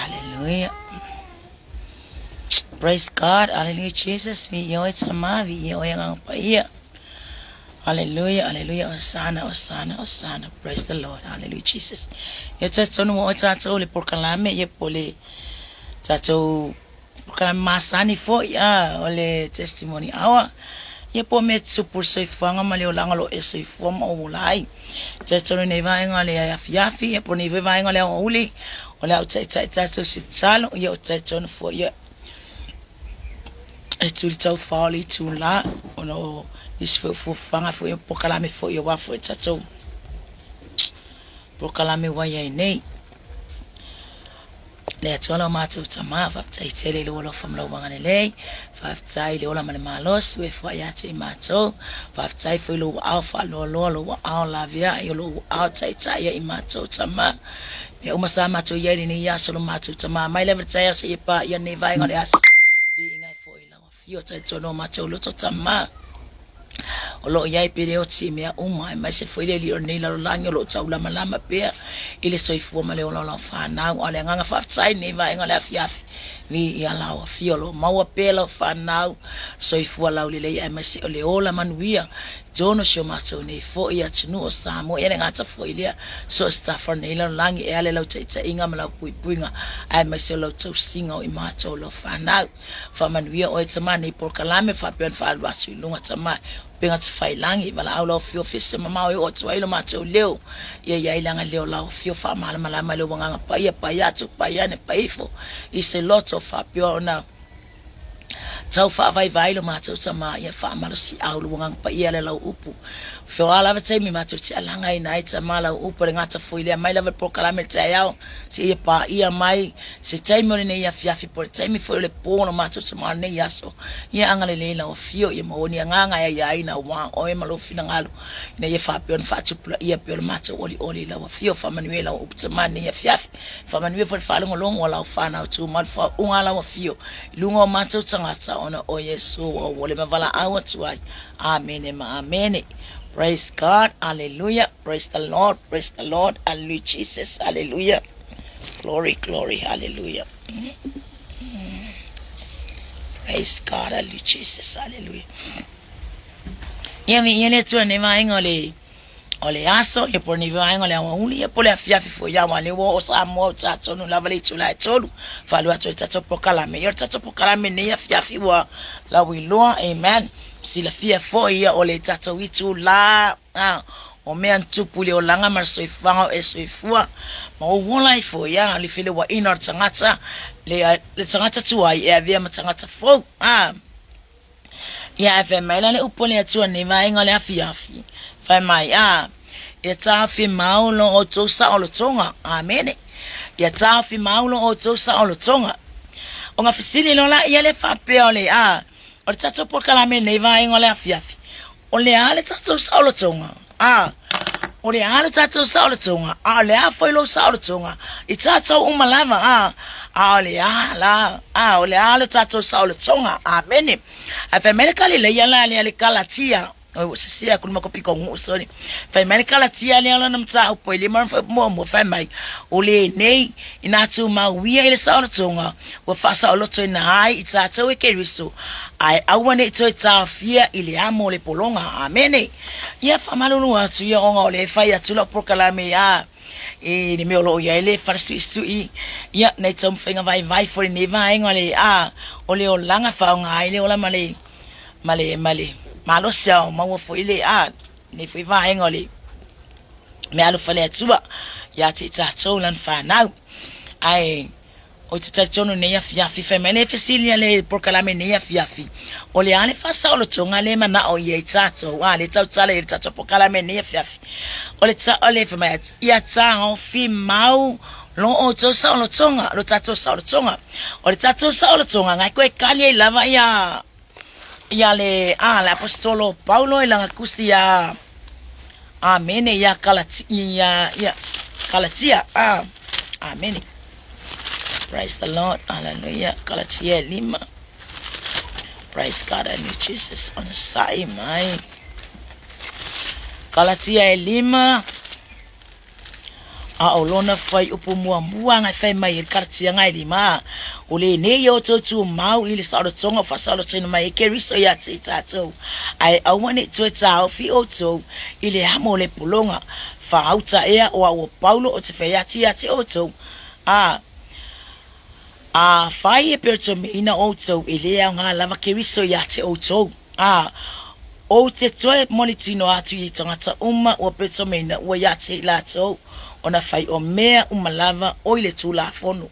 Hallelujah. Praise God. Hallelujah, Jesus. Viyo sama, viyo yang paya. Hallelujah, hallelujah. Osana, Osana, Osana. Praise the Lord. Hallelujah, Jesus. Yo tato mo tato le proclame ye pole tato proclame masani fo ya ole testimony awa. Ye po met super so fanga mali olanga lo eso fo mo ulai. Tato ne va ngale ya fiafi ye po ne va ngale uli. Ola tato sitsalo yo tato fo ye. Tu tau fali tu la ono is for fanga for proclame for yo wa for tato proclame wa ye nei. Le atola matu tama faftai tele lo lo fam lo wangane le faftai le ola male malos we fo yate mato faftai fo lo alfa lo au la via yo lo au tai tai ya imato tama me uma sama to ye ni ya solo matu tama mai le tai se pa ya ne vai ngale as vi ngai fo ila fio tai tono mato lo tama Olo yai pere o ti mea umai mai se foi le li o nei la lanyo lo tau lama lama pea ile soifua ma le o la whanau o le nganga whaftai nei vai ngale a fiafi ni ia lau a fiolo maua pea lau whanau soifua lau li lei ai mai se o le ola manuia jono sio matou nei fo ia tunu o Samoa ere ngata fo ilia so staffer nei la langi e ale lau taita inga ma lau pui puinga ai mai se o lau tau singa o i matou lo whanau whamanuia o e tamane i porkalame whapean whaalwatu i lunga tamai penga te whailangi wala au lau fio fese mamau e o tuai lo matou leo ia ilanga leo lau fio whamala malama leo wanganga paia paiatu paiane paifo i se loto whapio na tau vai vai lo matou tama ia whamalo si au lo wanganga paia le lau upu fio ala va mi matou te alanga i nai tama lau upu le ngata fuilea mai lava prokalame te au se ia pa ia mai se taimi ole nei ia fiafi por taimi foi le pono matou tama nei aso ia angale le lau fio ia maoni anganga ia ina wa o e malo fina ngalo ina ia whapio na whatupula ia pio le matou oli lau fio whamanue lau upu tama nei ia fiafi whamanue foi whalongo longo lau whanau tu malfa unga lau fio lungo matou tangata ona o Yesu o wole mavala awa tuai amen e ma amen. Praise God, hallelujah, praise the Lord, hallelujah, Jesus, hallelujah, glory, glory, hallelujah. Praise God, hallelujah, Jesus, hallelujah. Yemi yele tu ne va ngole ole aso e por ni va ngole wa uli e por le afia fifo ya wa le wo sa mo ta tonu la vale tu la tolu falu ato ta pokala me yor ta pokala me ne afia fi wa la wi lo amen si la fia fo ya ole ta to witu la o me antu puli o langa mar so ifanga e so ifua ma o wola ifo ya le file wa inor tangata le tangata tu ai e avia matangata fo ya fe mai la le upole atu ne va ngole afia fi fa mai ya ta fi maulo o to sa o lo tonga amen ya ta fi maulo o to sa o lo tonga o nga fisili lo la ya le fa pe ole o ta to por kala me ne va ngole afia fi o le ale ta to sa o lo tonga o le ale ta to sa o lo tonga le a foi lo sa o lo tonga i ta to uma lava le ala o le ale ta to sa o lo tonga amen a fe me kali le ya la le kala tia o se kulma ko piko ngusoni fa mai kala tia le ala namtsa o pele mar mo fa mai o le nei ina tu ma wi ile sa o tonga o fa sa o lo to na ai itsa to we ke riso ai awane to itsa fia ile amo le polonga amen ya fa malulu atu ya onga le fa ya tu lo proclame ni me lo ya ile farsu isu ya nei tom finga vai for ni vai ngole o le o langa fa nga ile ola male malo sia ma wo fo ile ni fo va ngole me alu fale tuba ya ti ta tolan fa now ai o ti ta tono ne ya fi femene fisilia le proclame ne ya fi o le ale fa sa o lo tonga le mana o ye tato wa le tau le tato proclame ne ya fi o le ta o le fa ma ya ta o fi mau lo o to sa o lo tonga lo tato sa o lo tonga o le tato sa o lo tonga ngai ko e kali lava ya le l'apostolo Paulo e la kustia amen ya Galatia amen. Praise the Lord, hallelujah. Galatia 5 praise God and Jesus on the side my Galatia 5 a o lona fai upu mua ngai fai mai kartia ngai di ma o le ne yo tu mau i le saro tonga fa saro tino mai ke riso ya te tato ai awane tu ta fi o to i le amo le pulonga fa auta ea o Paulo o te fai ya te o to a fai e perto me ina o to i le nga lava ke riso ya te o to o te toe monitino atu i tangata o perto me ina o ya te la to ona fai o mea umalava o ile tula fono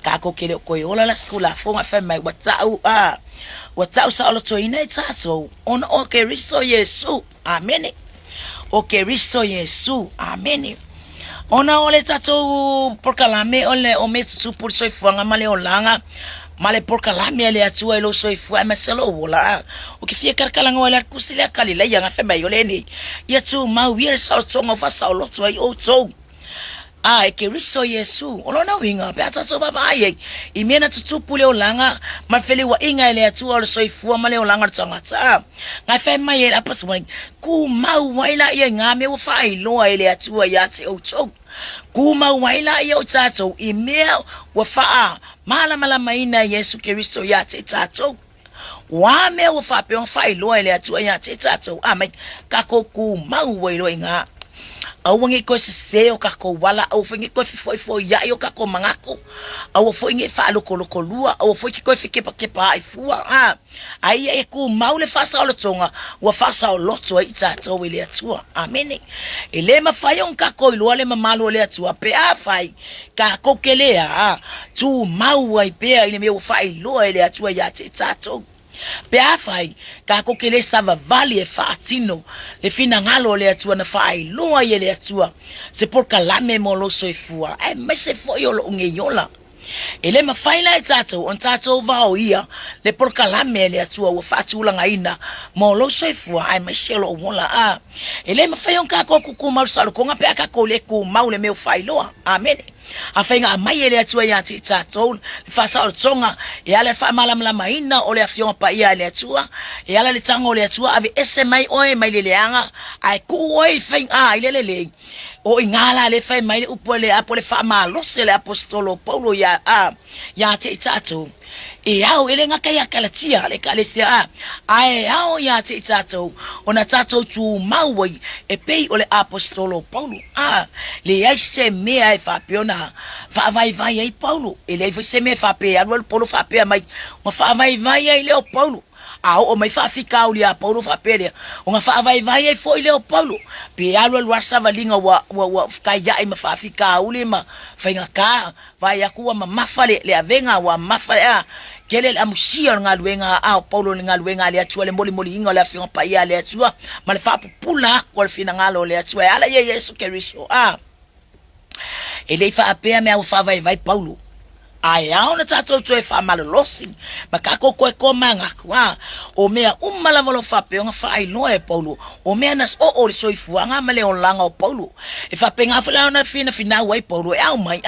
ka ko kele ko ola la skula fonga fa mai watau sa olo to ina tato ona o ke riso Yesu amen o ke riso Yesu amen ona ole tato porkalame ole o me su por soi fanga male olanga male porkalame le atua lo soi fu maselo wola o ke fie karkalanga wala kusile kalila yanga fa mai ole ni ya tu ma wier sa tonga fa sa olo to o to ke riso Yesu olona winga pe ataso baba ye imena tutupule olanga mafeli wa inga ile atu o soifua male olanga tsangata nga fe mai apa swing ku mau waila ye ngame wo fa ilo ile atu ya te o cho ku mau waila ye o tato imea wo fa mala maina Yesu Kristo ya te tato wa me wo fa pe on fa ilo ile atu ya te tato amai kako ku mau wailo inga awangi ko se o kako wala au fingi ko fo ya yo kako mangako au fo inge fa loko lua au fo ko fike pa ai fua ai e ku maule fa sa lo tonga wa fa sa lo to ita to wele atua amen ele ma fa yon kako lo le ma malo le atua pe a fai kako kelea tu mau ai pe ile me fa ilo ele atua ya ita to pe afai ka ko kele sava vali e fatino le fina ngalo le atua na fai loa ye le atua se por kalame mo lo soifua me se fo yo lo ngeyola ele ma faila tato on tato va ia le por kalame le atua wo fatula ngaina mo lo soifua me se lo wola ele ma fayon ka ko ku ma salo ko nga pe ka ko le ku maule me fai loa amen afenga mai ele atua ya tato fa sa tsonga ya le fa mala maina o le afion pa ia le atua ya le tango le atua ave ese mai oi mai le anga ai ku oi fen ile o ingala le fa mai upole apole fa malo se le apostolo Paulo ya tato au ele nga kaya kalatia le kalesia au ya tato ona tato tu maui e pei o le apostolo Paulo le ai se me ai fa piona fa vai ai Paulo ele vai se me fa pe alo Paulo fa pe mai ma fa vai ai le Paulo o mai fa fika o le Paulo fa pe o nga fa vai ai foi le Paulo pe alo lo sava linga wa kaya ai ma fa fika o le ma fa nga ka vai akuwa ma mafale le avenga wa mafale kele amusia ngaluenga Paulo ngaluenga le atua le moli inga le afion pa ia le atua ma le fa pula ko le fina ngalo le atua ala ye Yesu Kristo ele fa apea me au fa vai Paulo ai ona tato to e fa malolosi makako ko manga o mea umala volo fa pe nga fa ai no e Paulo o mea nas o le soifu nga male on langa o Paulo e fa pe nga fa na fina wai Paulo au mai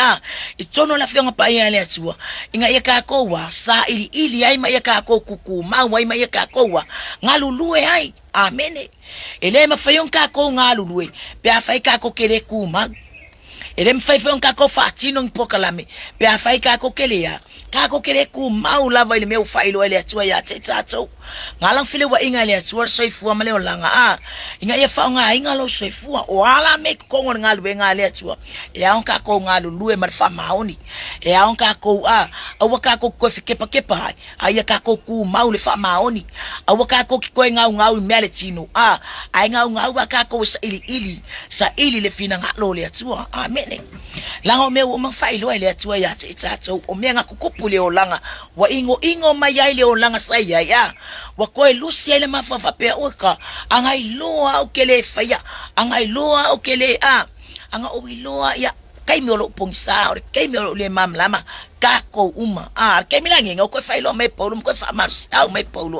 i tono la fionga pa ia le atua inga ia kako wa sa ili ai mai kako kuku ma wai mai kako wa ngalulue ai amene ele ma fa yon kako ngalulue pe fa kako kele ku ma ele mfai fe kako fatino npokalame pe afai kako kelea kako kele ku mau lava ile meu failo ele atua ya tato ngalang file wa inga ile atua soifua male olanga inga ye fa nga inga lo soifua o ala me ko ngal we nga ile atua ya on kako ngalu lue marfa maoni ya on kako o kako ko fike pa kepa ai kako ku mau le fa maoni o kako ko ngau mele tino ai ngau kako sa ili le fina ngalo le atua amen lango me o mafailo ele atua ya tato o me nga kukupule o langa wa ingo mai ai le o langa sai ya wa ko lucia ile mafafa pe oka angai loa o kele faya angai loa o kele anga o loa ya kai me lo pongsa o kai me le mamlama kako uma kai me lange o ko failo me Paulo ko fa mars me Paulo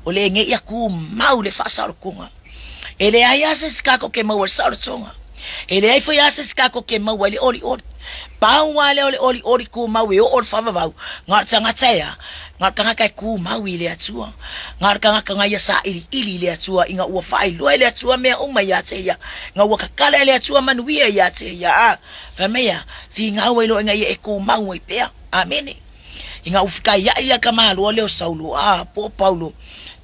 o le nge ya ku mau le fa sa kunga ele aya se kako ke mo sa tsonga ele ai foi asa ska ko ke mau ele oli pau wale oli ku mau e ol fa va ngar tanga tsaya ngar kanga kai ku mau ile atua ngar kanga ya sa ili ile atua inga ua fai lo ile atua me uma ya tsaya nga ua kakala ile atua manuia ya tsaya fa mea fi nga welo inga e ku mau e pe amene inga ufika ya kama lo le saulo po paulo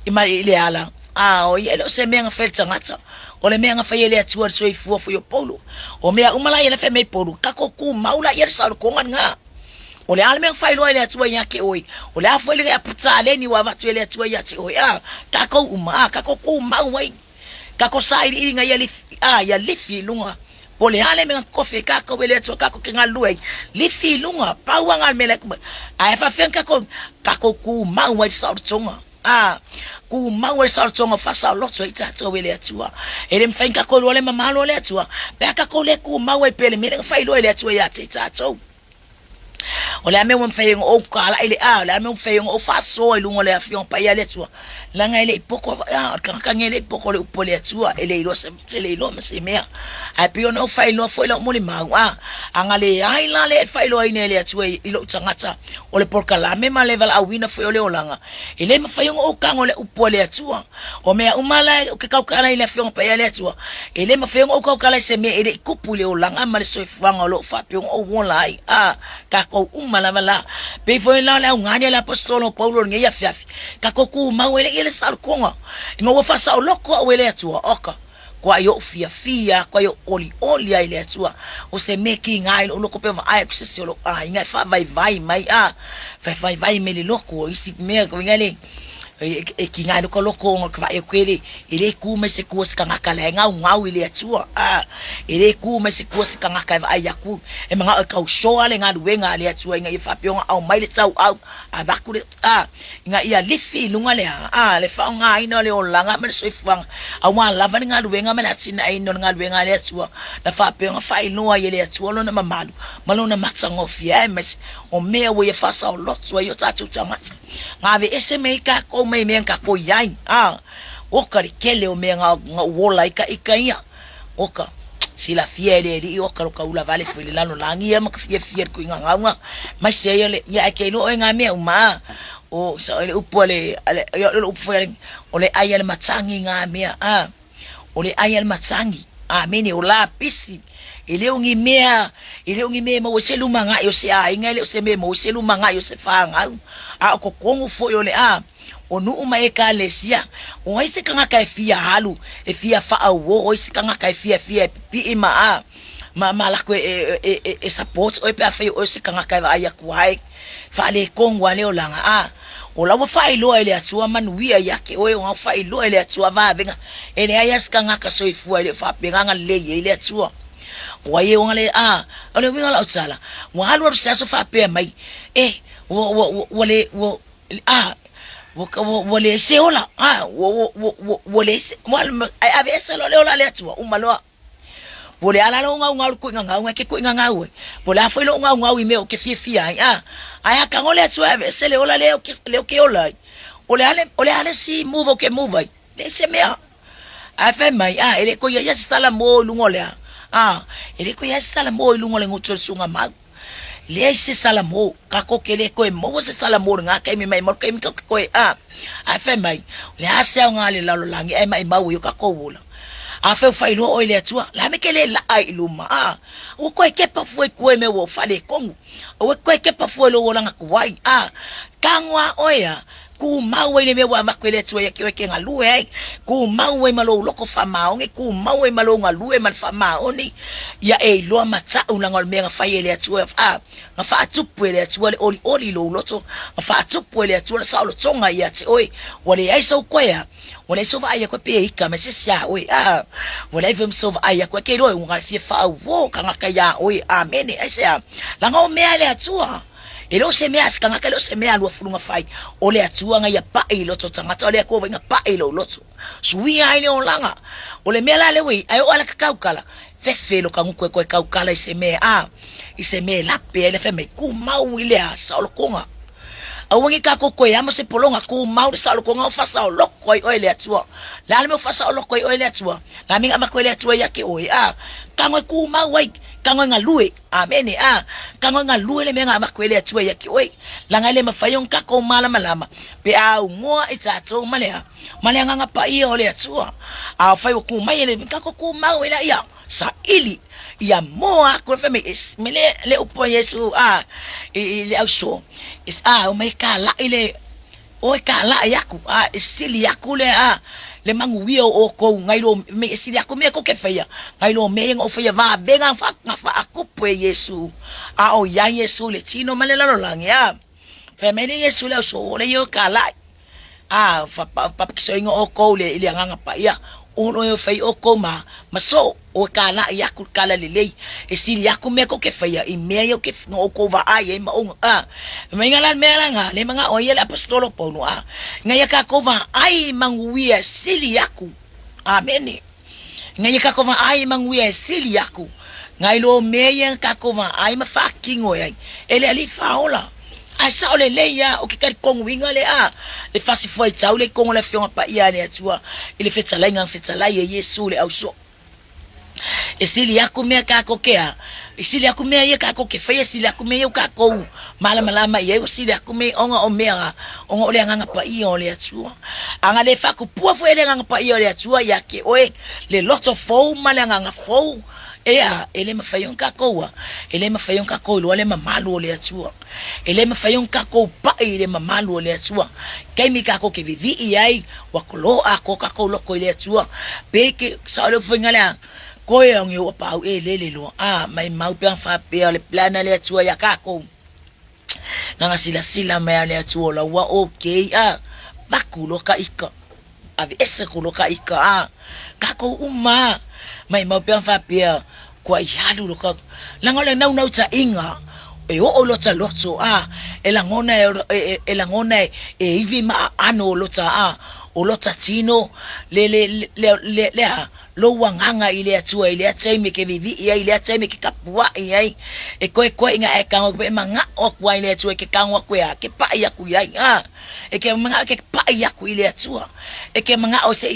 ima ile ala o yelo se menga felta ngata o le menga fa yele atua so ifu fo yo paulo o mea umala yele fe me paulo kako ku maula yele saulo ko nga o le almen fa ilo ile atua yake oi o le afo ile ya putale ni wa batu ile atua yate oi kako uma kako ku mau wai kako sai inga yele ya lifi lunga Pole hale menga kofi kako wele to kako kinga luai lifi lunga pawanga mele ai fa fen kako ku mau wai sa tonga ku mau wai sa tonga fa sa loto ita to wele tua ele mfen kako wale mama le tua pe kako le ku mau wai pele mele fa ilo le tua ya ita to ole ame mo mfeyeng o kala ile le ame mo mfeyeng o fa so ilungo le afion pa ya le tua langa ile poko kan ile poko le upole tua ele ilo se le ilo me se mea ai pio no fa ilo fo ilo mo le ma angale ai la le fa ilo ine le tua ilo tangata ole porka la me ma level a wina fo le olanga ile me mfeyeng o kan ole upole tua o me umala o ke ka kala ile afion pa ya le tua ile me mfeyeng o ka kala se me ile kupule olanga ma le so fanga lo fa pio o wona ai ka ko umalabala pe foi la ngani la apostolo paulo nge ya fiafi kako ku mawele ile salkonga ngo fa sa loko wele atua oka kwa yo fia kwa yo oli ile atua o se making ngai lo ko pe va access lo ngai fa vai mai fa vai me le loko isi me ko ngale e kinga ko loko ngo kwa e kwele ile ku me se ku ska ngakala ngau ile atua ile ku me se ku ska ngakala ayaku e manga ka show ale nga duenga ale atua nga ifa pionga au mai le tau au abakule nga ia lifi lunga le le fa nga ino le olanga me so ifang au wa lava nga duenga me na tsina ino nga duenga ale atua na fa pionga fa ino ile atua lo na mamalu malo na matsango fia mes o me we fa sa lot so yo tatu tamata nga ve esme ka ko me menga ko yai oka kele o menga wola ikaia oka sila fiere ri oka ka ula vale fili lano langi ma fier ko nganga mas se ele ya ke no nga me uma o so ele upole ele upole ole ayel matsangi nga me ole ayel matsangi meni ola pisi ile ungi mea mo selu manga yo se ingale se me mo selu manga yo se fanga ko kongu fo yo le onu uma eka lesia o ise kanga ka fia halu e fia fa awo o ise kanga ka fia pi ima la ko e support o pe fa o ise kanga ka aya kwai fa le kongwa le olanga o la fa ilo ele atua manuia yake o nga fa ilo ele atua va venga ele aya skanga ka so ifu ele fa penganga le ele atua waye ngale ole winga la utsala wa halu sa so fa pe mai wale wale se ola wale wal ave se lo le ola le atua umalo wale ala lo nga ko nga ke ko nga we wale afo lo nga we me o ke fia aya ka ngole atua ave se le ola le ke ola ole ale si move ke move le se me afa mai ele ko ya sala mo lungole ele ko ya sala mo lungole ngotso sunga ma le se sala mo ka ko kele ko mo se sala mo nga ka mi mai mo ka mi ko afa mai le asa nga le la lo langi ai mai ma yo ka ko wula afa fa ilo o ile atua la me kele la ai luma o ko ke pa foi ko me wo fa le kongu o ko ke pa foi lo wala nga kwai kangwa oya ku mawe le me wa makwele tso ya ke nga luwe ku mawe malo loko fa maonge ku mawe malo nga luwe man fa maoni ya lo matsa una ngol me nga fa yele tso nga fa tupwele tso le oli lo loto nga fa tupwele tso sa lo tsonga ya tsi oi wale ai so kwaya wale so va ya ko pe ika me sisia oi wale vim so va ya ko ke lo nga fi fa wo kanga kaya oi amen ai sia la ngo me ale tso elo se me aska nga kelo se me alu fulunga fai ole atua nga ya pa ilo to tangata ole ko venga pa ilo loto suia ile olanga ole me la lewe ayo ala kakaukala fefelo kangu ko kaukala ise me la pe ele fe me ku mau ile sa lo konga awangi ka ko ko ya mo se polonga ku mau sa lo ko nga fa sa lo ko o le atua la me fa sa lo ko o le atua la mi ama ko le atua ya ke oi ka ngoi ku mau wai ka ngoi nga lui amen ka ngoi nga lui le me nga ama ko le atua ya ke oi la nga le mafayong ka ko mala malama pe mo itsa to malea nga pa i o le atua fa ku mai le ka ko ku mau ila ya sa ili ya moa ko fe me le upo Yesu le au so o mai ka la ile o ka la yaku isili yaku le manguwi o ko ngai lo me isili yaku me ko ke feia ngai lo me ngo feia va benga fa aku po Yesu o ya Yesu le chino male la lang ya fe me le Yesu le so le yo ka la fa pa so ngo o ko le ile nga pa ya ono yo fei o koma maso o kala yaku kala lele isili yaku me ko ke feia I me yo ke no ko va ai ma o me ngala me nga le mga o yele apostolo Paulo ngaya ka ko va ai manguia sili yaku amen ngaya ka ko va ai manguia sili yaku ngai lo me ya ka ko va ai ma fucking o ai ele ali faola sa ole le ya o ke ka kong winga le le fasi foi tsa ole kong le fiona pa ia ne atua ile fetsa la ngang fetsa la ye Yesu le au so esili yako me ka ko ke esili yako me ye ka ko ke fe esili yako me yo ka ko mala ye esili yako me onga o me onga ole nganga pa ia ole atua anga le fa ko pu fo ele nganga pa ia ole atua ya ke oe le lot of fo mala nganga fo ele mafayong kako ele mafayong kako le mamalu le atua ele mafayong kako pa ile mamalu le atua kai mi kako ke vivi ai wa kolo ako kako lo ko le atua pe ke sa lo fingala ko yang yo pa ele lo mai mau pe fa pe le plana le atua ya kako nanga sila mai le atua la wa okay bakulo ka ika ave ese kulo ka ika kako uma mai mau pe fa pe kwa yalu lo ka langole nau tsa inga o lo tsa lotso elangona ivi ma ano lo tsa o lo tsa tino le lo wanganga ile atua ile atseme ke vivi ile atseme ke kapua ai ko inga e ka be manga o kwa ile atua ke kangwa ko ya ke pa ya ku ya ke manga ke pa ya ku ile atua ke manga o se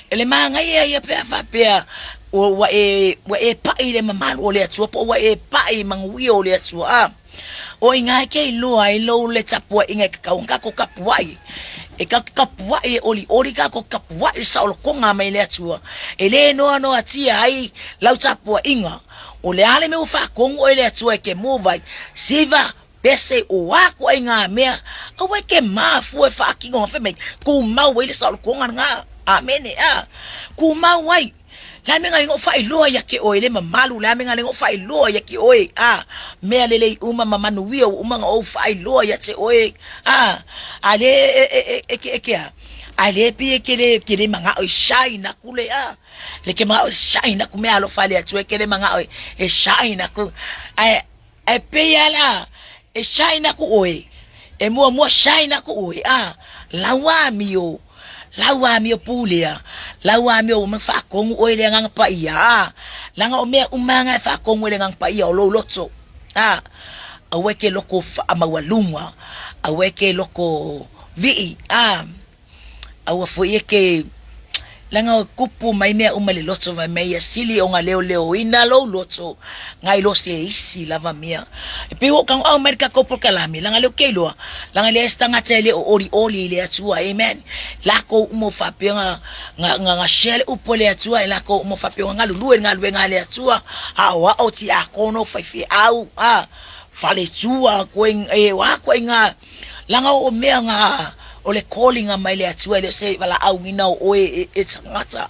ele manga ye pe fa pe wa pa ile mamal o le atua po wa pa mangwi o le atua o inga ke lo ai lo le tapua inga ka ka ko kapua ka kapua oli ka ko kapua sa o ko nga mai le atua ele no atia ai lau tapua inga o le ale me o fa kong o le atua ke mo vai siva pese o wako inga me o ke mafu e fa ki ngo fe me ku mau le sa o ko nga amen ku mau wai la me ngaling o fa ilo ya ke o ile mamalu la me ngaling o fa ilo ya ke o me lele uma mamanuwi o uma o fa ilo ya te o ale ale pi ke le manga o shaina kule le ke manga o shaina ku me alo fa le atwe ke le manga o shaina ku pe ya la shaina ku o mo shaina ku o lawa mi pulia lawa mi o fa kong o ile ngang pa ia langa o me umanga fa kong o ile ngang pa ia o lo lotso aweke loko amawaluma aweke loko vi awa fo yeke langa kupu mai me umale lotso mai ya sili o nga leo ina lo lotso ngai lo se isi lava mia pe o kang America ko por kalami langa le kelo langa le stanga tele o oli le atua amen la ko mo fa pe nga shell upole atua la ko mo fa pe nga lulu nga le atua wa o ti akono fa fi au fale tua ko wa ko nga langa o me nga o le calling a mai le atua le se vala au ngina o ngata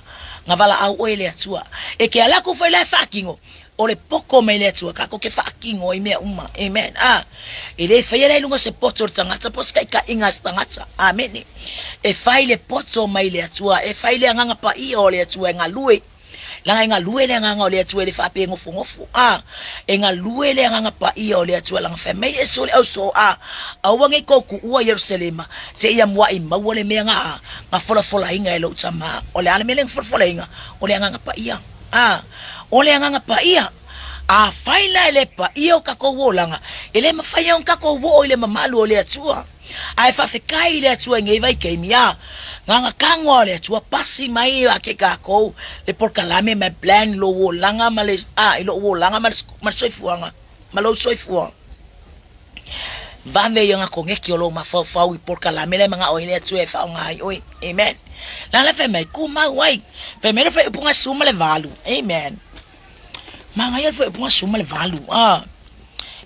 nga vala au o le atua ke ala ko foi la fakingo o le poko mai le atua ka ko ke fakingo i me uma amen le fai le lunga se poto ngata pos kai ka inga ngata amen fai le poto mai le atua fai le nganga pa i o le atua nga lui langa lue le nganga o le atua le fa pe ngofu nga lue le nganga pa i o le atua langa fa mai so le so wangi ko ku ua Yerusalema se ia mua i mau le mea nga fola inga e lo tsama o le ale meleng fola inga o le nganga pa ia o le nganga pa ia a faila ele pa io kako wolanga ele mafaya on kako wo ile mamalu ole atua ai fa fekai ile atua ngai vai ke mia nganga kango le atua pasi mai ake kako le porkalame me plan lo wolanga male ilo wolanga mal soifuanga malo soifua vame yang ako ngeki olo mafau i porkalame le mga oile atua fa ngai oi amen la la fe mai kuma wai fe me fe punga suma le valu amen mga yel foi punga suma le valu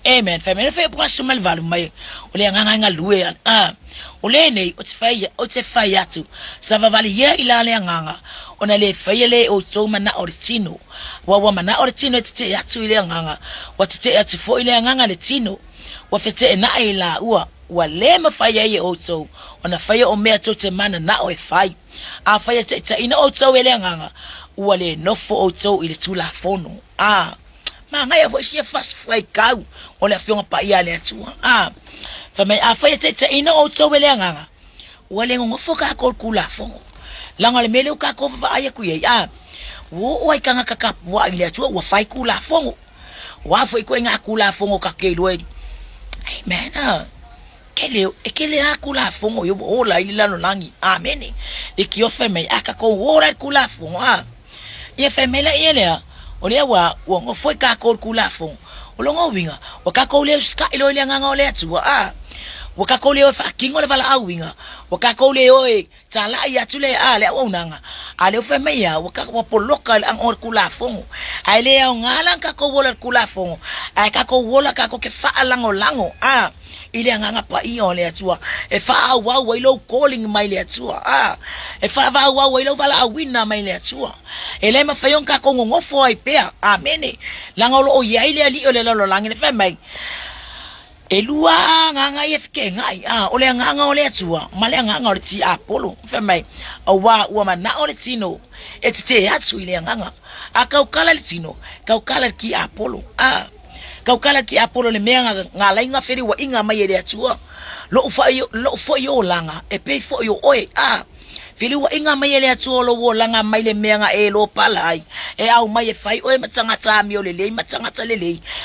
amen family foi punga suma le valu mai ole nga luwe ole nei o te fai atu sava vali ye ila le nga ona le fai le o to mana ortino wa mana ortino te atu ile nga wa te atu fo ile nga le tino wa fete na ila wa le ma fai ye o to ona fai o me to te mana na o fai a fai te ina o to ile nga wale no fo auto ile tula fono manga ya foi se fast foi kau ole afionga pa ia le tu fa mai a foi te ina auto wele nganga wale ngo foka ko kula fono langa le mele ka ko fa ia ku ye wo ai kanga kaka wa ile tu wa fai kula fono wa foi ko nga kula fono ka ke lo amen kele akula fono yo ola ile lano langi amen ikio fe mai aka ko wora kula fono ye femela yele ole wa ngo foi ka ko kula fo olongo winga wa ka ko le ska ilo le nganga ole atu wa ka ko le fa kingo le vala awinga wa ka ko le oi tala ya tule ale onanga ale femeya wa ka wa poloka ang or kula fo ale ngala ka ko wola kula fo ai ka ko wola ka ko ke fa lango lango ile nganga pa iyo le atu e fa wa ilo calling mai le atu e fa wa ilo vala awina mai le atu ele ma fayon ka ko ngofo ai pe amene langolo o ya ile ali ole lo langene fe mai elua nganga yefke ngai ole nganga ole tua male nganga ole ti apolo fe mai wa mana ole tino etite yatsu ile nganga akaukala tino kaukala ki apolo kaukala ki apolo le menga ngala inga feri wa inga mai ele tua lo fo yo langa e pe fo yo oi fili wa inga mai ele tua lo wo langa mai le menga e lo palai e au mai e fai oi matanga tami ole le matanga tale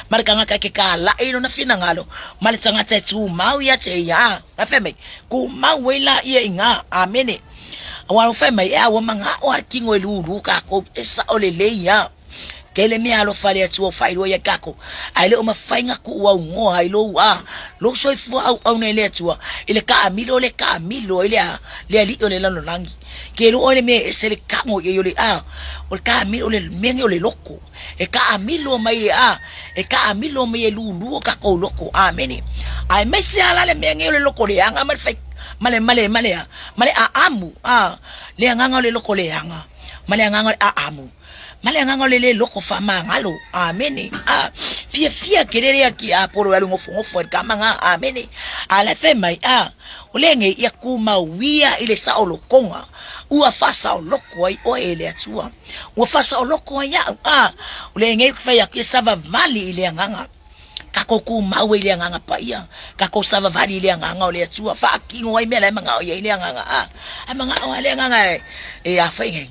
marka ngaka ke kala e no na fina ngalo mali tanga tu mau ya te ya afeme ku mau wela ia inga amene wa feme e wa manga o kingo e lu ka ko esa ole le ya kele mi alo fale tu fai lo ya kako ai le o mafainga ku wa ngo ai lo lo so fu au ne le tu ile ka amilo le ile le ali ole la no langi ke lo ole me se le ka mo ye ole o ka amilo le mengi ole loko e ka amilo mai e ka amilo mai lu ka ko loko ameni ai me se ala le mengi ole loko le anga mal fai male amu le anga ole loko le anga male anga amu male nganga le loko fa mangalo amene fia kelele ki aporo ya ngofo ka manga amene ala fe mai olenge ya kuma wia ile sa olokonga ua fasa oloko ai o ele atua ua fasa oloko ya olenge ku fa ya ki sava vali ile nganga kako kuma ile nganga pa ia kako sava vali ile nganga ole atua fa ki ngoi mele manga ile nganga manga ole nganga e afenge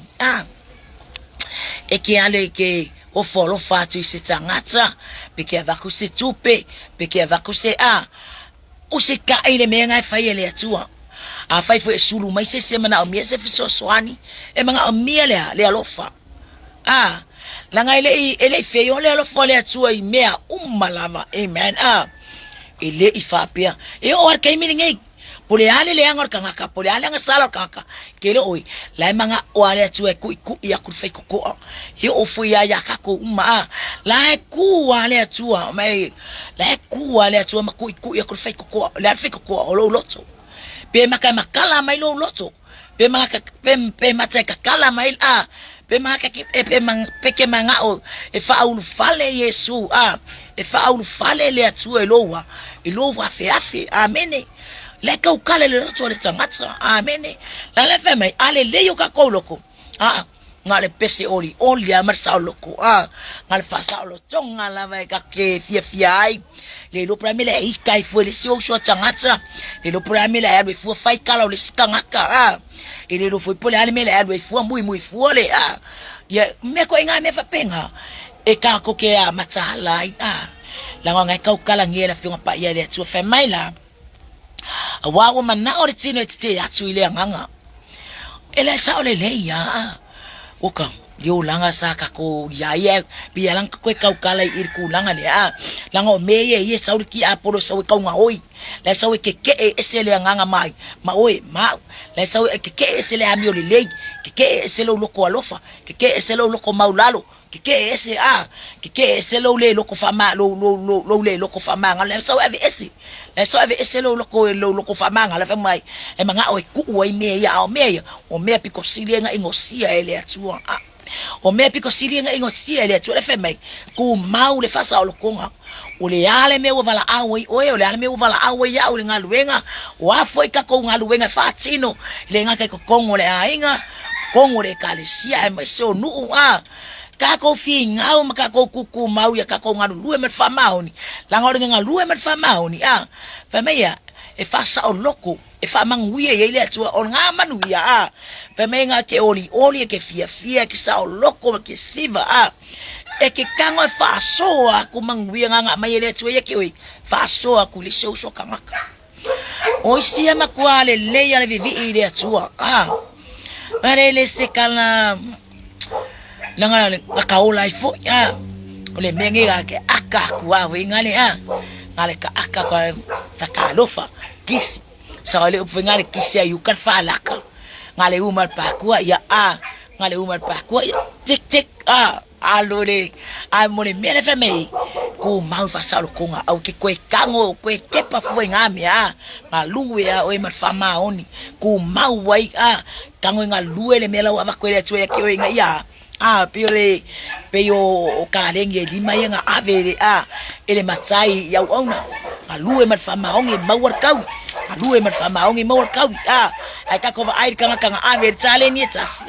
e ke ale ke o folo fatu se tangata peke avaku se tupe peke avaku se o se ka ile menga fa ile atua fai fo sulu mai se semana o miese fiso swani e manga o miele le alofa langa ile fe yo le alofa le atua i mea umalama amen ile ifapia e o ar kai miningai pole ale le angor kanga pole ale nga sala kanga kele oi la manga o ale tu ku ya ku fai ko he o fu ya ka ko la ku ale tu mai la ku ale tu ma ku ya ku fai ko la fai ko o lo loto pe maka makala mai lo loto pe maka pe mata kala mai pe maka pe ke manga o e fa ulu fale yesu e fa ulu fale le tu e lo wa fe amene le ka ukale le to le tangata amene la le fe mai ale le yo ka ko loko ngale pese oli ya marsa loko ngale fa sa lo tonga la vai ka ke fia ai le lo pra mele i kai fo le so tangata le lo pra mele ya fu fai kala le skangaka le lo foi pole ale mele ya fu muy fo le ya me ko inga me fa penga e ka ko ke a matala ina la nga ka kala ngela finga pa ia le tu fe mai la wa wa mana o tino te atu ile nganga ele sa ole le ya o ka yo langa saka ko ya bialang ko kala ir ku langa le langa o me ye sa ki apolo sa ka nga oi la sa ke esele nganga mai ma oi ma la sa ke esele ami ole le ke esele lo ko alofa ke esele lo ko maulalo ke ese ke ese lo le ko fama lo le ko fama ngala sa ave ese la sa ave ese lo ko fama ngala fa mai e manga o ku o me ya o me piko silenga ingosia ele atua o me piko silenga ingosia ele atua le fa mai ku mau le fasa o konga o le ale me o vala awe o le ale me o vala awe ya o ngaluenga o afo ka ko ngaluenga fa tino le nga ko kongo le ainga kongo le kalisia e mai so nu ka ko fi ngau maka ko kuku mau ya ka ko ngalu lue met famau ni la ngor nga lue met famau ni fa meya e fa sa o loko e fa manguia ye le tu o nga manuia fa me nga ke oli ke fia ke sa o loko ke siva e ke kango e fa so ku manguia nga mai le tu ye ke oi fa so ku le so kanga o sia makwale le ya le vivi le tu pare le se kala langa kaula ifo ya ole mengi ke aka kuwa ngale ngale ka aka kwa takalofa kisi sa ole upengale kisi ayu kan falaka ngale umar pakua ya ngale umar pakua tik tik alore mone mele feme ku mau fasalo konga au ke kwe kango kwe kepa fue ngami ngaluwe o e mafama oni ku mau wai kango ngaluwe le mela wa kwele tue ke o nga pile peyo kalenge di mai nga avere ele matsai ya ona alue mat fama ongi mawar kau alue mat fama ongi mawar kau ai ka ko ai kanga avere tsale ni tsas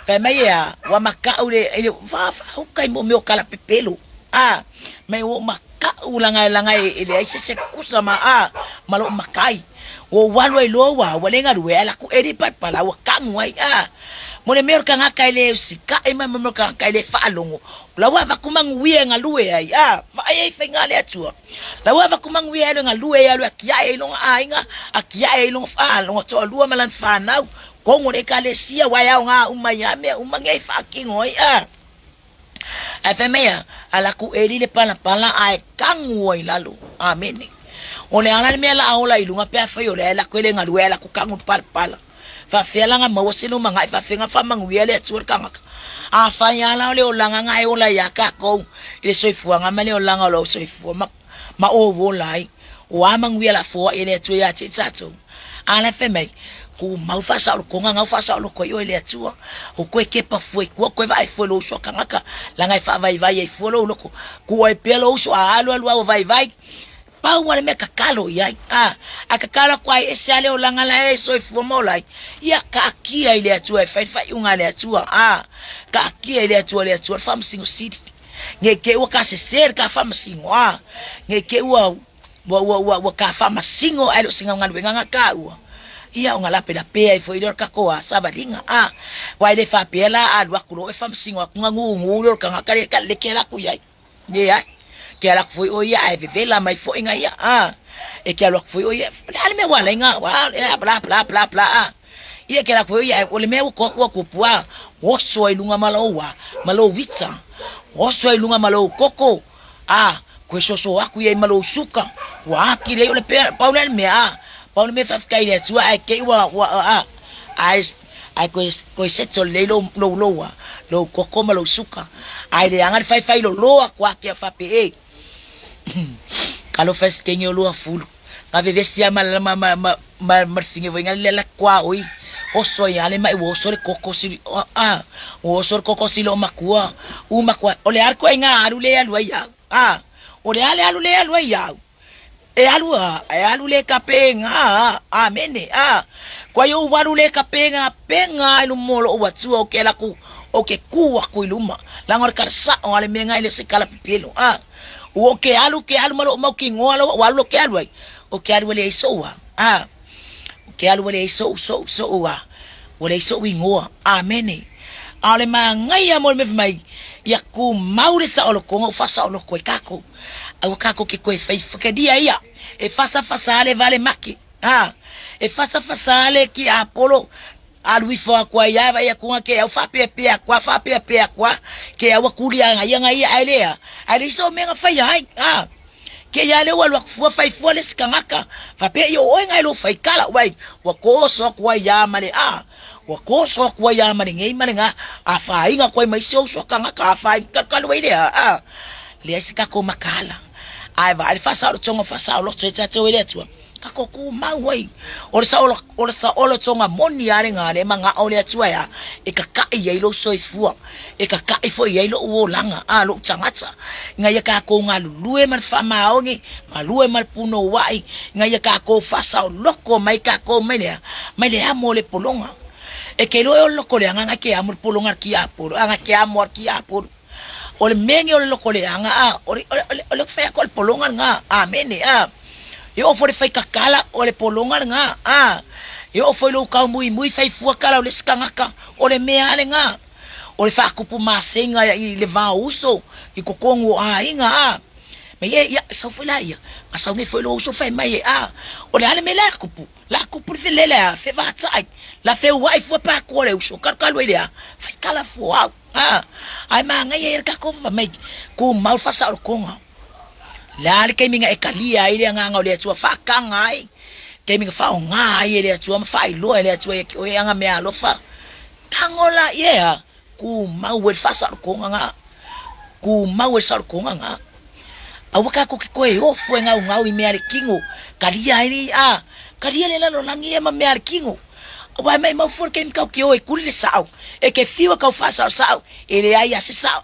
fa mai wa makaule ele fa kai mo me kala pepelo mai wo maka ulanga ele ai se kusama malo makai wo walwe lowa walenga duwe ala ku edi pat pala wa kangwai mone mer kanga kaile sika e mer kanga kaile falongo lawa ba kumang wie ngaluwe ai fa ai fengale atua lawa ba kumang wie lo ngaluwe ya lo akia e long ainga akia e long fa long to lua malan fa na kongo de kale sia wa ya nga umayame umangai fucking oi afemea ala ku edi le pala ai kangwai lalu amen ole ala me la ola ilunga pe fa yo le la kwele ngaluwe la ku kangu pala fa fela nga mawasilo mga fa fenga fa mangwiele tsur kanga fa yala le olanga nga ola yaka ko ile soifua nga male olanga lo soifua ma ovo lai wa mangwiela fo ile tu ya tsatso ala feme ku mau fa sa ko nga fa sa ko yo ile tu o ko ke pa foi ko vai fo lo so kanga la nga fa vai fo lo ko ku ai pelo so alo vai pau wale me kakalo ya akakala kwa esale olanga la eso ifomola ya kakia ile atu fa unga le atu kakia ile atu fam singo city ngeke waka seser ka fam singo ngeke wa ka fam singo alo singa ngani nganga ka ia unga la pela pe ifo ile ka ko sabadinga wa ile fa pela alwa kulo fam singo ngangu ngulor ka ngakale ka lekela ku ya ya que ela foi oia ai vela mai foi nga ia e que ela foi oia dale me wala nga bla ia que ela foi oia o le meu ko pua o so ilunga malo witsa o so ilunga malo koko ko so aku ia malo suka wa kile o le paula me fa kai le tua ai ke wa ai ko seto le lo koko malo suka ai le angar fai lo kwa ke fa pe kalau fes kenyo lo full ka vevesia mal finge venga la kwa oi oso ya le mai wo so le koko si wo so koko si lo makua ole arko nga arule alu ya ole ale alule alu ya alu le kapenga amene kwa yo warule kapenga penga ilu molo watu oke la ku oke ku iluma la ngor karsa ole menga ile sikala pipelo oke alu malo mau ki ngola walu ke alu oke alu le isoa oke alu le iso wale iso wingoa amene ale mangai mo me mai ia ku maure sa olo ko fa sa olo ko kako au kako ke ko fai fakadia ia e fasa ale vale maki e fasa ale ki apolo alui fo kwa ia vai ku ke au fa pe kwa ke au kulia ngai ale so me nga fai ai ke ya le wa fu fai fu le skangaka fa pe yo o ngai lo fai kala wai wa ko so kwa ya male wa ko so kwa ya male ngai male nga a fa inga ko mai so kangaka fa ka lo ile le sika ko makala ai va al fa sa lo tonga fa sa lo tseta to ile tu kako ku mawai o sa olo tonga moni ale ngare manga ole atua ya e ka ia ilo soifua e ka fo ia ilo o langa lo tangata ngai ka ko ngalue man fa maongi ngalue mal puno wai ngai ka ko fa sa loko mai ka ko mai le amole polonga e ke lo loko le anga ke amol polonga ki apolo anga ke amor ki apolo o le mengi o loko le anga o le fa ko polonga nga amene yo for fai kakala o le polonga nga yo foi lo ka muy fai fu kala o le skangaka o le mea le nga o le fa kupu masenga i le va uso i kokongo inga me ya so foi la ia asa me foi lo uso fai mai o le ale me la kupu fe le la fe va tai la fe wai fu pa ko le uso kakalo ile fai kala fu ai manga ia ka ko mai ku mal fa sa o konga la ke minga e kalia ile nga o le tua fa kangai ke minga fa nga ile tua fa ilo ile tua o nga me alo fa kangola ku mau fa sa ko nga ku mau sa ko nga awaka ko ke koe o fu nga i me ale kingo kalia ini kalia le lo langi e ma me ale kingo wa mai mau fu ke mka ke o e kulile sao e ke fiwa ka fa sao ile ai ase sao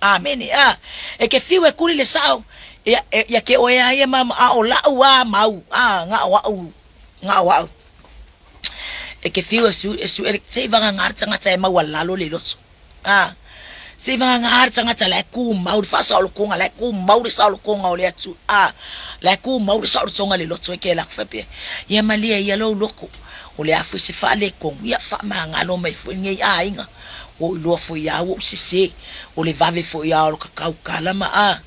amen e ke fiwa kulile sao ya ke oya ya mama o la wa mau nga wa e ke fiwa su e se va nga tsanga tsa ma wala lo le lo se va nga tsanga tsa la ku mau fa sa lo konga la ku mau sa lo konga o le atu la ku mau sa lo tsonga le lo tso ke la fa pe ya malia ya lo loko o le afu se fa le kong ya fa ma nga lo mai fu ngi inga o lo fu ya o se o le vave fu ya o ka kala ma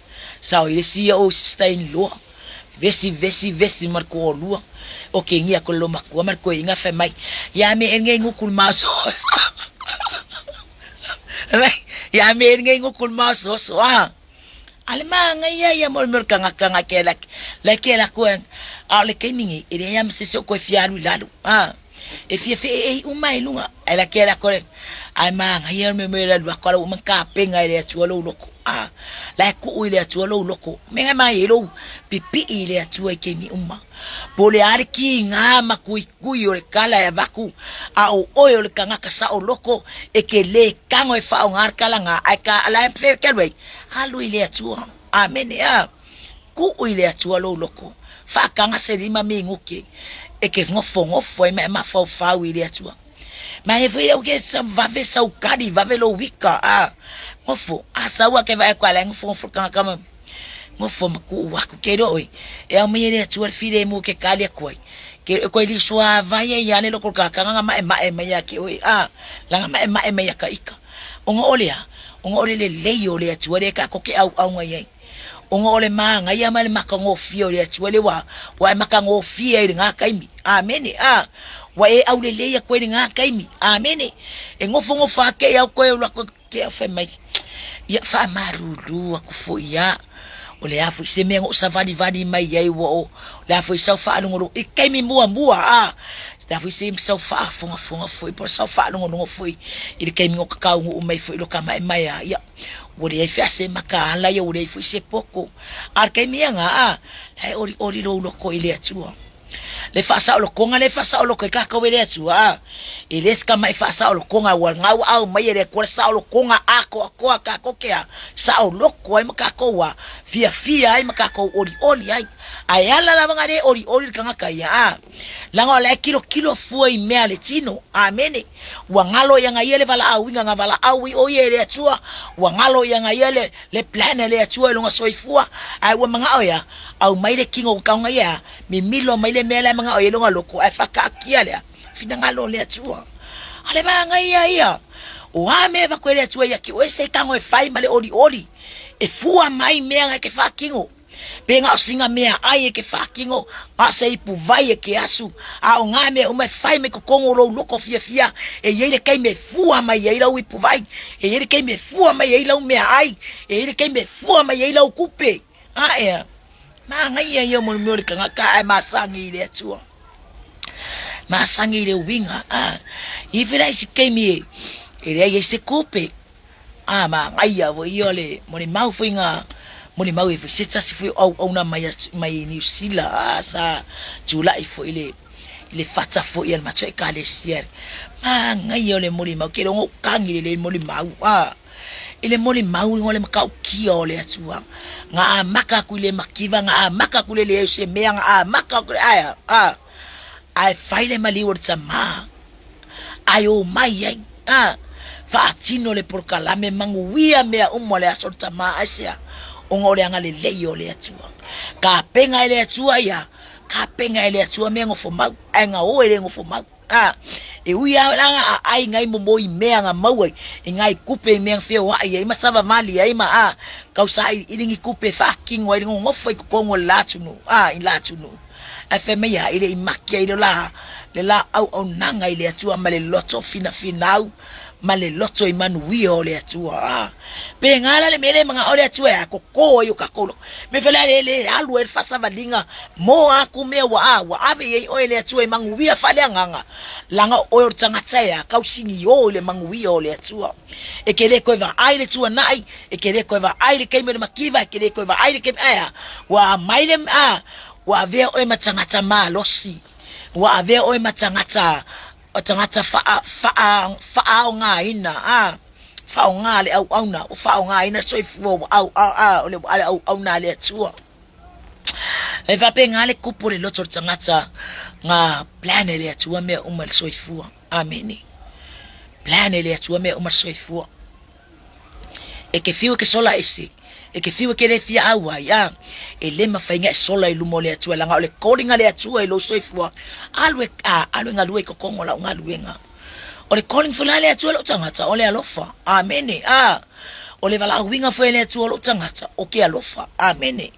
sao ile sia o stain lo vesi marco lua o ke ngia ko lo makua marco inga fe mai ya me ngai ngukul maso ya me ngai ngukul maso ale manga ya mol merka ngaka ke la ko ale ke mingi ile ya mse ko fialu lalu e fe umai lunga ala ke la ko ai manga ya me la ko lo manka penga ile tu lo loko la ku ile tu lo loko menga mai lo pipi ile tu ke ni umma pole arki nga makui o kala ya baku o le kanga ka sa o loko e ke le kango e fa ngar kala nga ai ka ala fe kelwe alu ile tu amen ku ile tu lo loko fa kanga se lima minguke e ke ngofo e ma fa ile tu ma e foi o que va ver sa o cari va ver lo wika ngofo asawa ke vai kwala ngofo kama ngofo ku wa ku kero oi e a mire tu file mu ke kali koi ke ko li swa vai ya ne lo ko ka nga ma ya ke oi la ma ya ka ika ongo ole le yo le tu le ka ko ke au ngai ongo ole ma ngai ya male makango fio le tu le wa makango fio nga kaimi amen wa e au le ya ko nga kaimi amen e ngofo ke ya ko lo ke fa mai ya fa marulu ku fo ya o le afu se mengo sa vadi mai yai wo le afu sa fa ngoro e kaimi mua sta fu se sa fa fonga foi por sa fa ngoro foi e kaimi ngo ka ngo mai foi lo kama mai ya o le fa se maka la ya o le fu se poko ar kaimi nga ori lo ko ile atu le fa sa lo konga le fa sa lo ka ka wele atu ele ska mai fa sa lo konga wa ngau au mai le ko sa lo konga ako ka ko ke sa lo ko ai maka ko wa fia ai maka ko ori ai ala la bangare ori ka ka ya la ngola kilo foi me ale tino amene wa ngalo yang ayele bala au nga bala au o yele atu wa ngalo yang ayele le plan le atu lo ngasoifua ai wa manga oya au mai le kingo ka nga ya mi milo mai le mela mga oyelo nga loko ai faka kia le fina ngalo le atu ale manga ia o ame ba kwele atua ya ki o se kango e fai male oli e fua mai mea ke fakingo penga singa mea ai ke fakingo ma se ipu vai ke asu a o ngame o mai fai me ko kongo ro loko fia e yele kai me fua mai yele o ipu vai e yele kai me fua mai yele o mea ai e yele kai me fua mai yele o kupe a e ma ngai yo mo mo ka ka ai masangi le atua masangi le winga a i vira isi kai me e ye se kupe a ma ngai ya vo yole mo ni mau finga mo ni mau e visita si foi au na mai ni sila sa Julai foi ile fata foi el macho e kale sier ma ngai yole mo ni mau ke ngo kangi le mo ni mau ile mo ni mau ngole makau kio le atua nga maka ku le makiva nga maka ku le se mea nga maka ku aya ai faile mali urtsa ma ayo mai faatino le por kalame manguia mea umole asorta ma asia ongole anga le leio le atua ka penga ele atua ya ka penga ele atua me ngofo mau anga o ele ngofo mau e uia langa ai ngai momoi mea nga mau e ngai kupe mea fe wa ai masava mali ai ma kausai ilingi kupe fucking wa ilingo ngofo i kongo latunu i latunu afeme ya ile imakia ile la au nanga ile atua male loto finau male loto imanu ole atua pe ngala le mele manga ole atua ya koko yo kakolo me fela le alu el fasa vadinga mo akume wa ave ye ole atua imangu wi afale nganga langa o tangata ya kausingi yo le mangu wi ole atua ekele ko va aile tua nai ekele ko va aile keme makiva ekele ko va aile keme aya wa maile wa ave o matangata malosi wa ave o matangata o tangata fa nga ina fa nga le au na fa nga ina so ifo le au na le tua e va penga le kupu le loto tangata nga plan le tua me umal so ifo ameni plan le tua me umal so ifo e ke fiu ke sola isi e ke fiu ke le fia awa ya e le mafainga sola i lumo le atua langa ole callinga le atua i lo soifua alwe ngalue ko kongo la ngalue nga ole calling fula le atua lo tangata ole alofa amene ole vala winga fo le atua lo tangata o ke alofa amene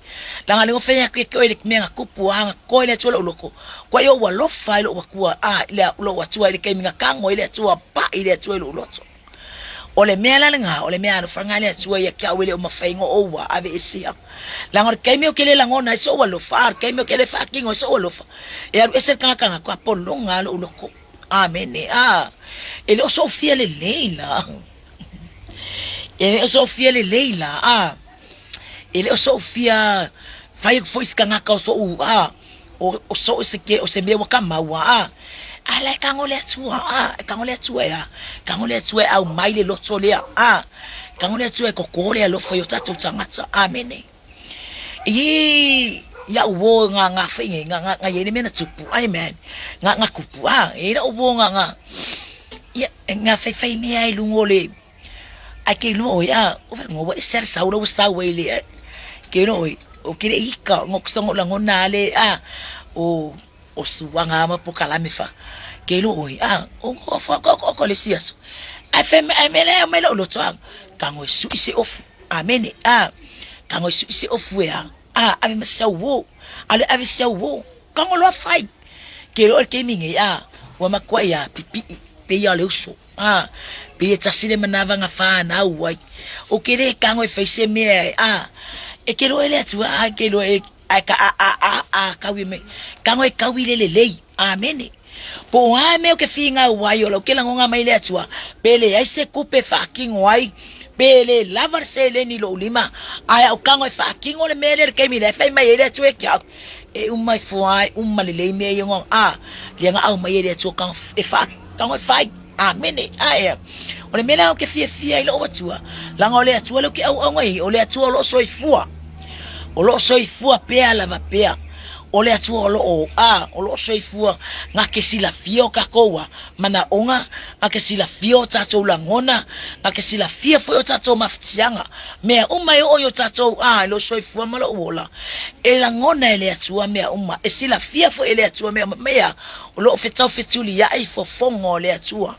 langa le ofenya ke ole menga kupu anga ko le atua lo loko kwa yo wa lofa lo wakua ile lo atua ile keminga kango ile atua pa ile atua lo loto ole mela nga ole mea no frangale atua ya kia wele o mafaingo owa ave isia langor kaimio kele langona so wa lo far kaimio kele fucking so wa lo fa ya ese kanga kwa polonga lo loko amene ele o sofia le leila ele o sofia le leila ele o sofia fai foi kanga ka so o so se ke o se me wa kamawa ala kangole atua ya kangole atua au maile loto le kangole atua ko kole lo fo yo tatu tangata amene ya uwo nga finge nga yene mena tupu amen nga kupu ina uwo nga ya nga fe me ai lungole ake lo ya o ngo ser sauro wele ke no o kire ika ngokusongo la ngonale o suwanga mapokala mefa kelo oi o fa ko le siaso afeme amele lo tswa kango su ise ofu amene kango su ise ofu ya ave masawo ale ave sawo kango lo fai kelo ke minge wa makwa ya pipi pe ya le uso pe tsasile manava nga fa na wai o kere kango e face me e kelo ele tswa kelo kawime kango e kawile lei amene po ame o ke finga wai o ke langonga maile atua pele ai se kupe fucking wai pele lavar se le ni lo lima ai o kango e fucking o le mele ke mi le fai mai ele atua ke e umai fuai umalele me yongo lenga au mai ele atua kan e fa kango e fai amene o le mele o ke fia ile o atua langa o le atua lo ke au ngai o le atua lo soifua o lo soifua pea lava pea o le atua o lo soifua nga ke sila fio kakoa mana onga nga ke sila fio tatou langona nga ke sila fia fo tatou maftianga mea uma yo yo tatou lo soifua malo ola e langona ele atua mea uma e sila fia fo ele atua mea o lo fetau fetuli ya i fo fongo le atua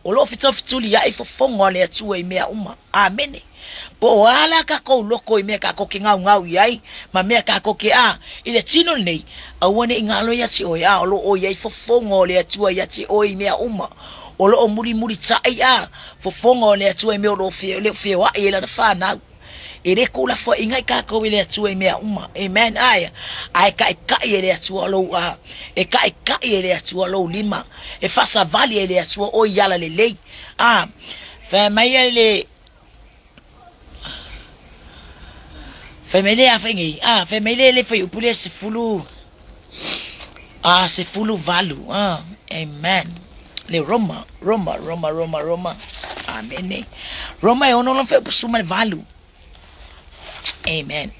o lo fituli ya ifofongo le atua I mea uma. Amene. Po ala kako loko I mea kako ke ngau yai, ma mea kako ke ile tino nei, awane ingalo ya ti o ya, o lo o ya ifofongo le atua ya ti o I mea uma. O lo o muri tai fofongo le atua I mea o lo fie wa I la da whanau. E re kula fo ingai kako ile atua I mea uma. Amen. Ai ka ile atua lo e ka ile atua lo lima. E fasa vali ile atua o yala le lei. Fa mai le family afengi family le foi upule se fulu valu amen le Roma amen Roma e ono lo fe suma valu amen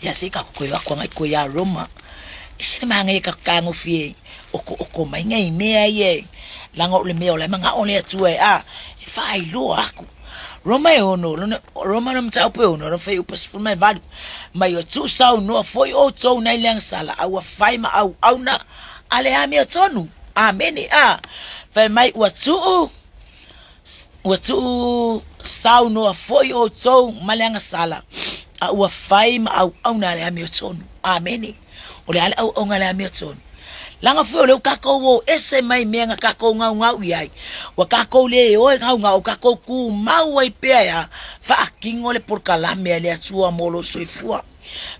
ya se ka ko ya kwa ngai ko ya Roma isi ma ngai ka kango fie oko mai ngai me ye lango le me o le manga ole tu fa lo aku Roma e ono Roma no mta opo ono no fei upas for my value mai o tu sau no foi o to na ilang sala au fai ma au na ale ami tonu amen fa mai o tu sau no foi o to malang sala au fai ma au na ale ami tonu amen ole ale au ngale ami tonu langa fo le kako wo ese mai menga kako ngau yai wa kako le o ngau kako ku mau ai pe ya fa kingo le por kalame le atua molo soifua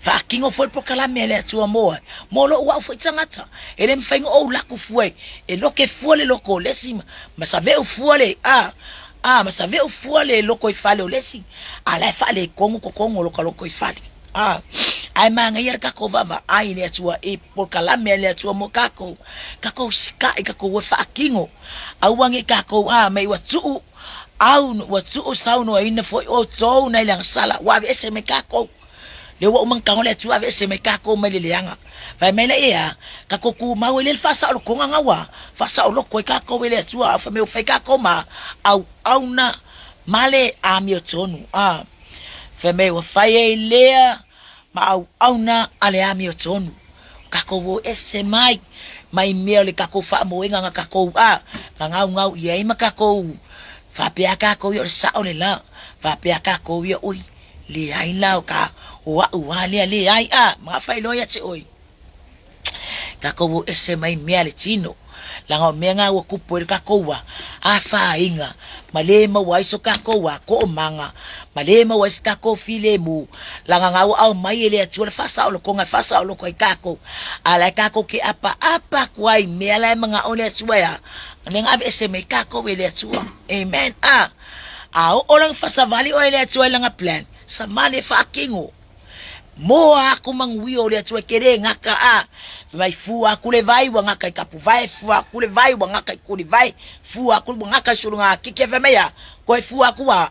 fa kingo foi por kalame le atua molo wa foi tangata ele mfaingo o la ku foi e lo ke foi le loko lesima ma save o foi le ma save o foi le loko ifale o lesi ala fale kongo loko ifale ai manga yer kako vava ai le atua e por kalame le atua mo kako sika e kako wa fa kingo awangi kako mai watu watu sauno ina foi o to na ilang sala wa ese me kako le wa mang kango le atua ese me kako mai le leanga vai mai le kako ku mau le fasa o konga ngawa fasa o loko kako le atua fa me o fa kako ma au na male amiotonu fa me wa fa le ma au na ale ami o tonu kako wo ese mai mele kako fa moenga nga kako ngau ye ma kako fa pia kako yo sa ole la fa pia kako yo oi le ai la ka wa le ai ma fa lo ya che oi kako wo ese mai mele tino langa menga wo kupo kako wa fa inga malema wa iso kako wa ko manga malema wa iso kako file mu langa ngau au mai ele atua fasa o konga fasa o ko kako ala kako ke apa kwai mela manga ole atua ya nenga ave ese me kako ele atua amen au orang fasa vali o ele atua langa plan samane fa kingo mo aku mangwi o le atua kere ngaka mai fu aku le vai wa ngaka kapu vai fu aku le vai wa ngaka ku le vai fu aku le ngaka surunga kike fe meya ko fu aku wa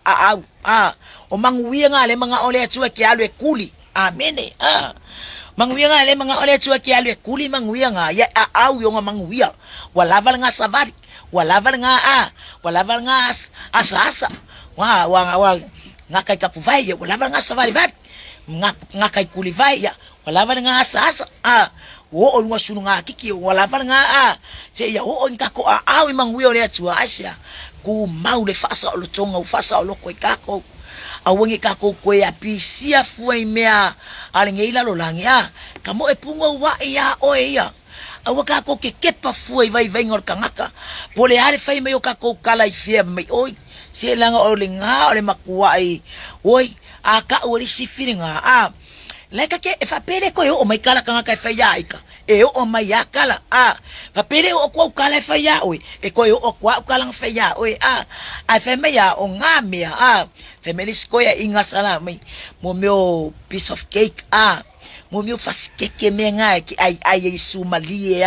o mangwi nga le manga ole atua ki alwe kuli amene mangwi nga le manga ole atua ki alwe kuli mangwi nga ya yo nga mangwi wala val nga savari wala val nga asa wa ngaka kapu vai wala val nga savari vai ngaka kuli vai ya wala val nga asa wo on wasunu nga kiki wala val nga se ya wo on kako imang wi ole atua asia ku mau le fasa o tonga fasa o ko kako awengi kako ko ya pisia fuai mea alingeila lo langi kamo e pungo wa ya o ya awaka ko ke kepa fuai vai ngor kangaka pole hare fai me kako kala ifia me oi se langa o linga ole makuai oi aka ori sifiringa leka ke fa pere ko o mai kala kanga ka fa ya ika o mai ya kala fa pere o ko kala fa ya oi ko o ko kala fa ya oi fa me ya o ngame fa me lisko ya inga sala mai mo meu piece of cake mo meu fas cake me nga ki ai sumalie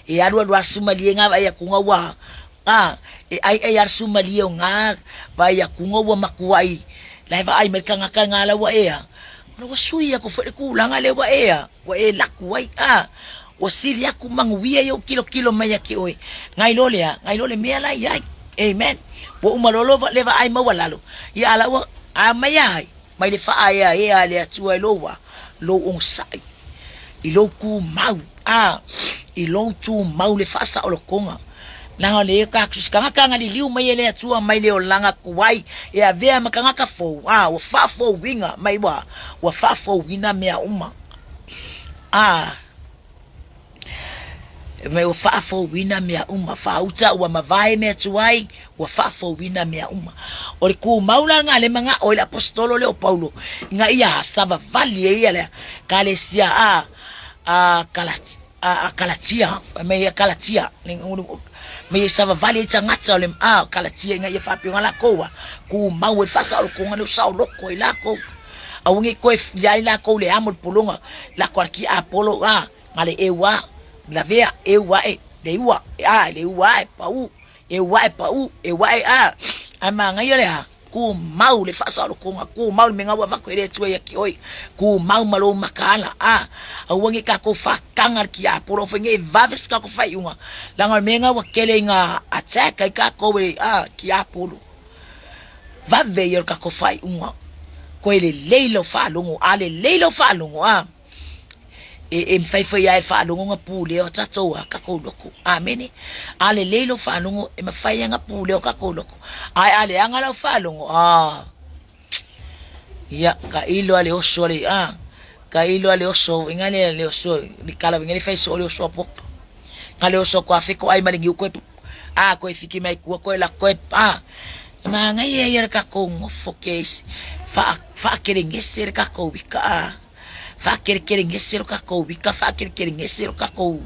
e alwa sumalie nga ya kunga wa ai sumalie nga ba ya kunga wa makuai laiva ai merka nga ngala wa no wasui ako fa ku langa le wa lakwai wasili aku mangwia yo kilo maya ki oi ngai lole me ala ya amen wo umalolo leva ai mawalalo ya ala wa amaya mai le fa aya le atua lo on sai ilo ku mau ilo tu mau le fasa o konga langa le ka kanga kanga ni liu mai le atua mai le o langa kuai e avea makanga ka fo wa fa fo winga mai wa fa fo wina mea uma me o fa fo wina mea uma fa uta wa mavai me tuai wa fa fo wina mea uma o le ku maula nga le manga o le apostolo le o Paulo nga ia sava vali ia le kalesia Galatia me Galatia me sava vali ngata le Galatia nga ia fa pionga la koa ku mau e fasa o ko ngano sa lo ko ila ko aungi ko ia ila ko le amol polonga la ko ki Apollo ngale ewa la vea ewa le ua le ua pau ewa ama nga yole ku mau le fasa lo ko ku mau me nga wa ko ile tu ya ki oi ku mau malo makala awangi ka ko fa kangar ki Apollo fenge vaves ka ko fa yunga langa me nga wa kele nga attack ka ko ki Apollo vave yor ka ko fa yunga ko ile leilo fa longo ale leilo fa longo mfai foi ai fa longo nga pule o tato ka ko loko amene ale leilo fa longo mfai nga pule o ka ko loko ai ale anga la fa longo ya ka ilo ale oso ale ka ilo ale oso ngale ale oso likala ngale fai so ale oso pok ngale oso ko afiko ai malingi ko ko fiki mai ko la ko ma nga ye ka ko focus fa kere ngeser ka ko bika fa kere ngeser ka ko bika fa kere ngeser ka ko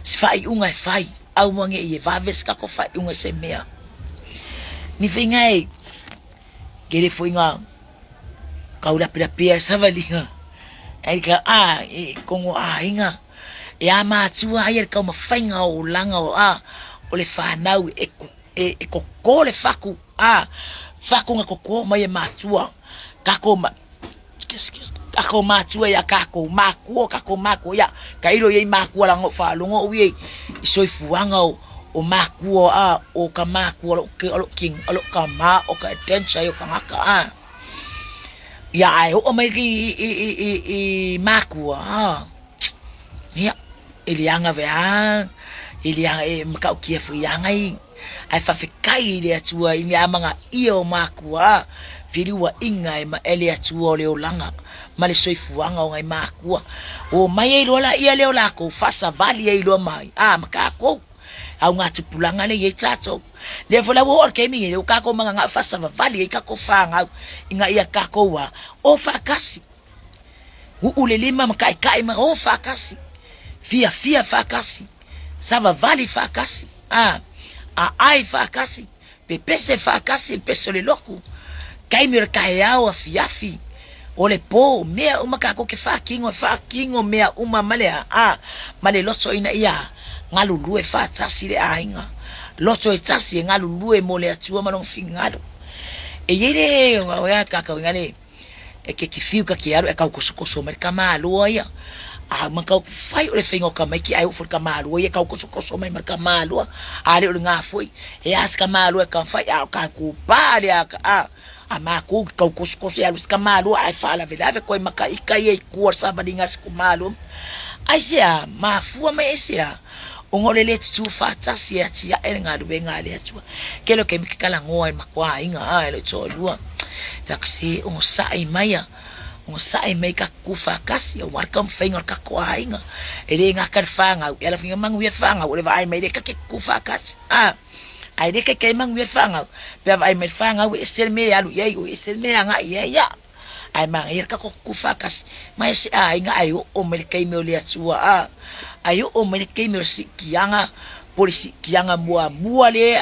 fai unga fai au mange ye vaves ka ko fai unga se mea ni fingai kere foi nga ka ura pia savalinga ai ka kongo inga ya ma tua ai ka ma fainga o langa o le fa nau e ko le faku faku nga ko mai matua kako matua ya kako mako ya kairo ye mako la ngo fa longo wi isoifuanga o mako o ka mako o king o ka ma o ka tencha yo ka ngaka ya ai o mai ki mako ya ilianga vea ilianga makau kia fu yangai ai fa fikai le atua i manga io makua firiwa inga ma ele atua le olanga ma le soifuanga o ngai makua o mai e lola ia le ola ko fasa vali e lo mai makako au ngatu pulanga le yetato le vola wo ke mi le ka ko manga fasa vali e ka ko fanga inga ia ka ko wa o fakasi ule lima makai kai ma o fakasi fia fakasi sava vali fakasi ai fakasi pepese fakasi pesole loku kai mir kai au afiafi ole po mea uma ka ko ke fakingo mea uma male male loso ina ia ngalulu e fa tasi le ainga loso e tasi ngalulu e mole atua manong fingado e yele wa ka ngale e ke kifiu ka kiaro e ka kusukoso merka malo ia makau fai o le fingo ka mai ki ai ufur ka malu e ka ko mai marka malu ale o nga foi e as ka malu e ka fai ka ku pale ma ku ka ko ya ka malu ai fala velave ko maka ikai e ku sa badingas ku malu ai sia ma fu mai sia o ngole le tu fata sia tia e nga du benga le tu ke lo ke mi kala ngoa makwa inga le to lua taksi o sai mai o sai mai ka kufa kasi o warkam finger ka kuainga ele nga karfanga ela finga mang wi fanga o le vai mai de ka kufa kasi ai de ke mang wi fanga pe vai mai fanga o esel me alu ye o esel me nga ya ai mang ir ka kufa kasi mai si ai nga ai o me ke me o le atua ai o me ke me si kianga polisi kianga mua le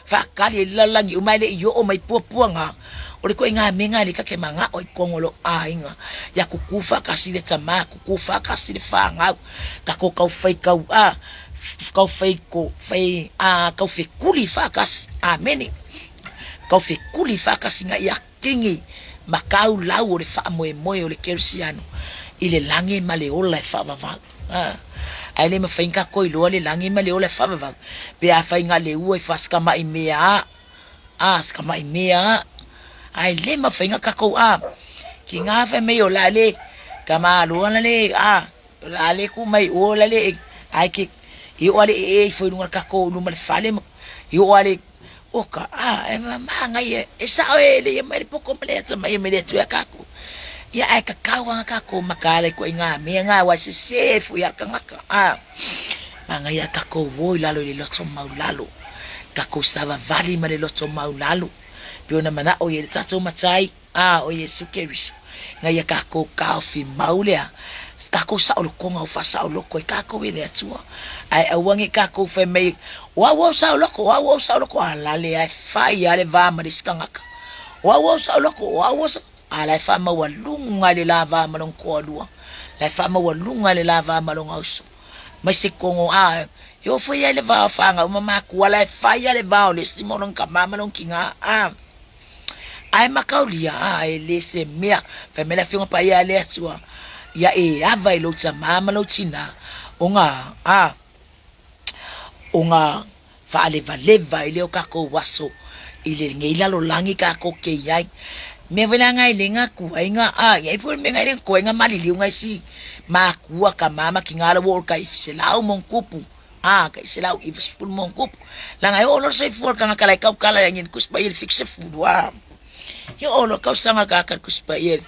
fa kali lalangi o mai le yo o mai puanga o le ko inga menga le ka ke manga o ikongolo inga ya kukufa kasi le tama kukufa kasi le fanga ka ko ka fai ka ka fai ko fai ka fai kuli fa kasi ameni ka fai kuli fa kasi nga ya kingi makau lau o le fa moe o le kersiano ile langi male o le fa va ai le mafainga ko i lo le langi male o le fa va pe a fainga le u e faska mai mea ska mai mea ai le mafainga ka ko ki nga fa me o la le kama lo la le la le ku mai o la le ai ki I o ale foi nunga kako no mal fale i o ale oka e manga e sa ele mai poko mele mai mele tu kako ia ai kakawa kako makale ko inga me nga wa se sefu ya kangaka manga ia kako voi lalo le loto mau lalo kako sava vali male loto mau lalo piona mana o ye tato matai o Yesu Keriso nga ia kako kaufi maulea kako sa o konga o fasa o loko kako ile atua ai awangi kako fe me wa sa o loko ala le ai fai ale va mariskangaka wa sa o loko wa ala fa ma walunga le lava malong ko lua la fa ma walunga le lava malong auso mas kongo yo foi ele va fanga uma maku ala fa ile va le simon ka mama non kinga ai makaulia ele se mea fa me la finga pa ia le atua ya ava ilo tsa mama lo tina onga fa ale valeva ile o kako waso ile ngeila lo langi kako ke yai me vela ngai lenga ku ainga ya fu me ngai ko nga mali li ngai si ma ku ka mama ki ngala wo ka ifselau mon kupu ka ifselau ifspul mon kupu la ngai ono se fu ka ngala ka kala ngin kuspa il fixe fu yo ono ka sanga ka kuspa il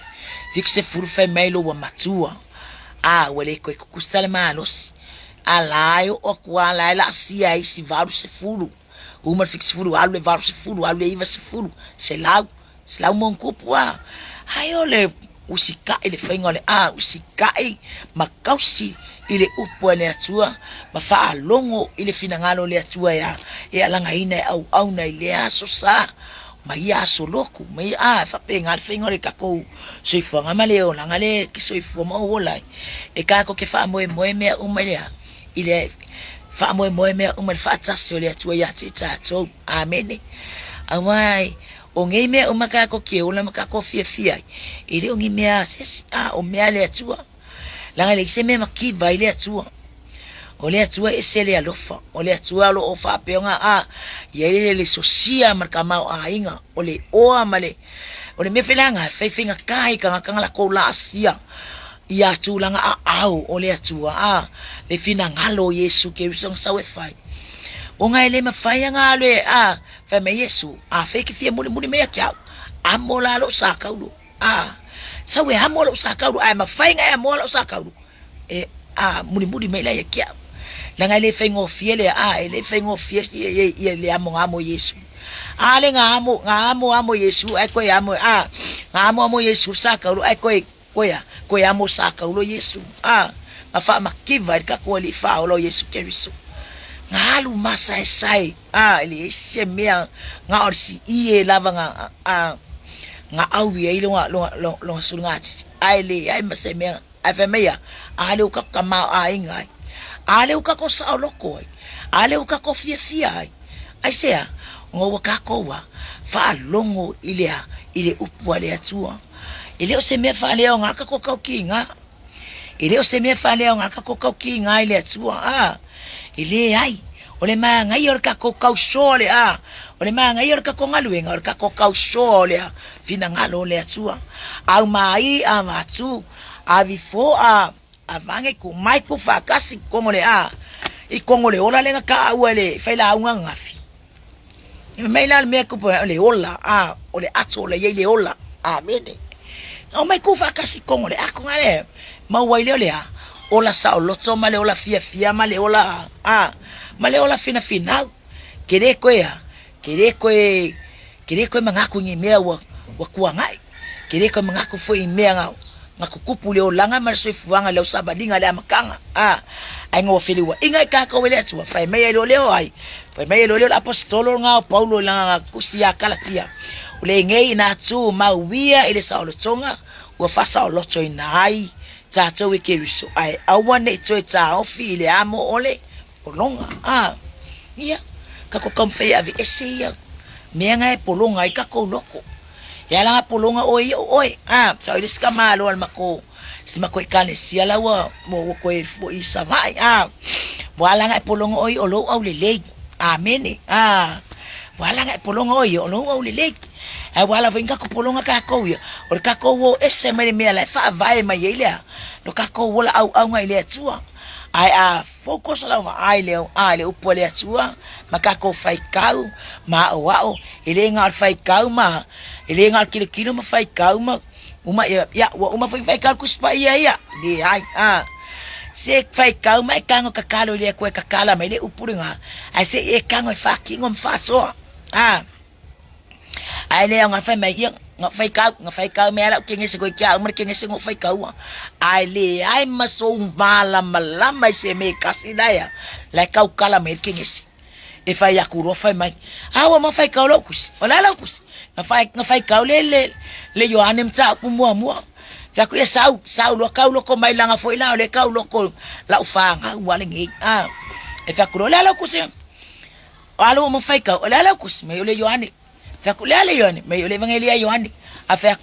fixe fu fe mailo wa matua wele ko kusale malos alaio o kwa la sia isi varu se fulu uma fixe fulu alwe varu se fulu alwe iva se fulu se lau mon kupua hayole usika ile fengole usika makausi ile upo le atua mafa longo ile finangalo le atua ya langa ina au na ile aso sa mai aso loku mai fa penga fengole kako soifanga maleo langa le kisoifo mo wola kako ke fa moe me umelea ile fa moe me umel fa tsasi le atua ya titato amene awai o ngei me o makako ke o la makako fia ile o ngei me sesi o me ale atua langa le se me makiva ile atua o le atua esele alofa o le atua lo ofa peonga ye le sosia markama inga o le o male o le me felanga fefinga kai kanga la ko la asia ia tu langa o le atua le fina ngalo Yesu ke usong sawe fai o ngai le mafai ngalo fa me Yesu feki fia muli me kia amola lo sakaulo sawe amola sakaulo mafai ngai amola sakaulo muli me la kia la ngai le fengo fie le le fengo fie ye le amo Yesu le ngamo Yesu ai ko amo Yesu sakaulo ai ko amo sakaulo Yesu afa makiva ka ko li fa lo Yesu Keriso ngalu masa sai ile se mea nga orsi lava nga au ye ile lo sulngati ai masa mea afa mea ale uka kama ingai ale uka ko sa loko ale uka ko fia ai sea ngo ka ko wa fa longo ile upu ale atua ile o se mea fa le nga ka ko kinga ile o se mea fa le nga ka ko kinga ile atua ile ai ole manga ior ka ko kausole ole manga ior ka ko ngaluenga or ka ko kausole fina ngalo le atua au mai amatu avifo avange ku mai ku fakasi kongole I kongole ola lenga ka awale faila unga ngafi meila me ku le ola ole ato le ye le ola amene o mai ku fakasi kongole akongale mawaile ole ola sa loto male ola fia male ola male ola fina kere koe mangaku ngi mea wa kuangai kere koe mangaku foi mea ngakukupu le olanga marso fuanga le sabadinga le makanga ai ngo filiwa inga ka ko wele tu fa me leo ai fa me leo apostolo nga paulo la kusia kalatia ule ngei na tu mawia ile saulo tonga wa fasa loto inai tato we Keriso ai awane to ta ofile amo ole polonga ia kako kamfe ave esia menga polonga i kako loko ya la polonga oi sa ile skamalo al mako simako ikane sia la wa mo ko fo isavai wala nga polonga oi olo au le amene wala nga polonga oi olo au le wala vinga ko polonga ka ko ya o ka ko wo ese me la fa vai ma ile no ka ko wala au nga ile tua ai focus la ma ai le upo le atua makako fai kau ma wao ile ngal fai kau ma ile ngal kilo ma fai kau ma uma ya uma fai kau kuspa ia le ai se fai kau mai kango kakalo le ko kakala mai le upu nga ai se e kango fa kingo fa so ai le nga fai mai nga fai kau me ala kinge se ko kia umar kinge se ngo fai kau ai le ai maso bala malama se me kasidaya la kau kala me kinge se e fai akuro fai mai awa ma fai kau lokus ola lokus nga fai kau le yohanem ta mua ta ku sau lo kau lo ko mai langa foi la le kau lo ko la ufanga wale ngi e fa ku la lokus alo ma fai kau ola lokus me le yohane fa ku le yohane me le evangelia yohane afa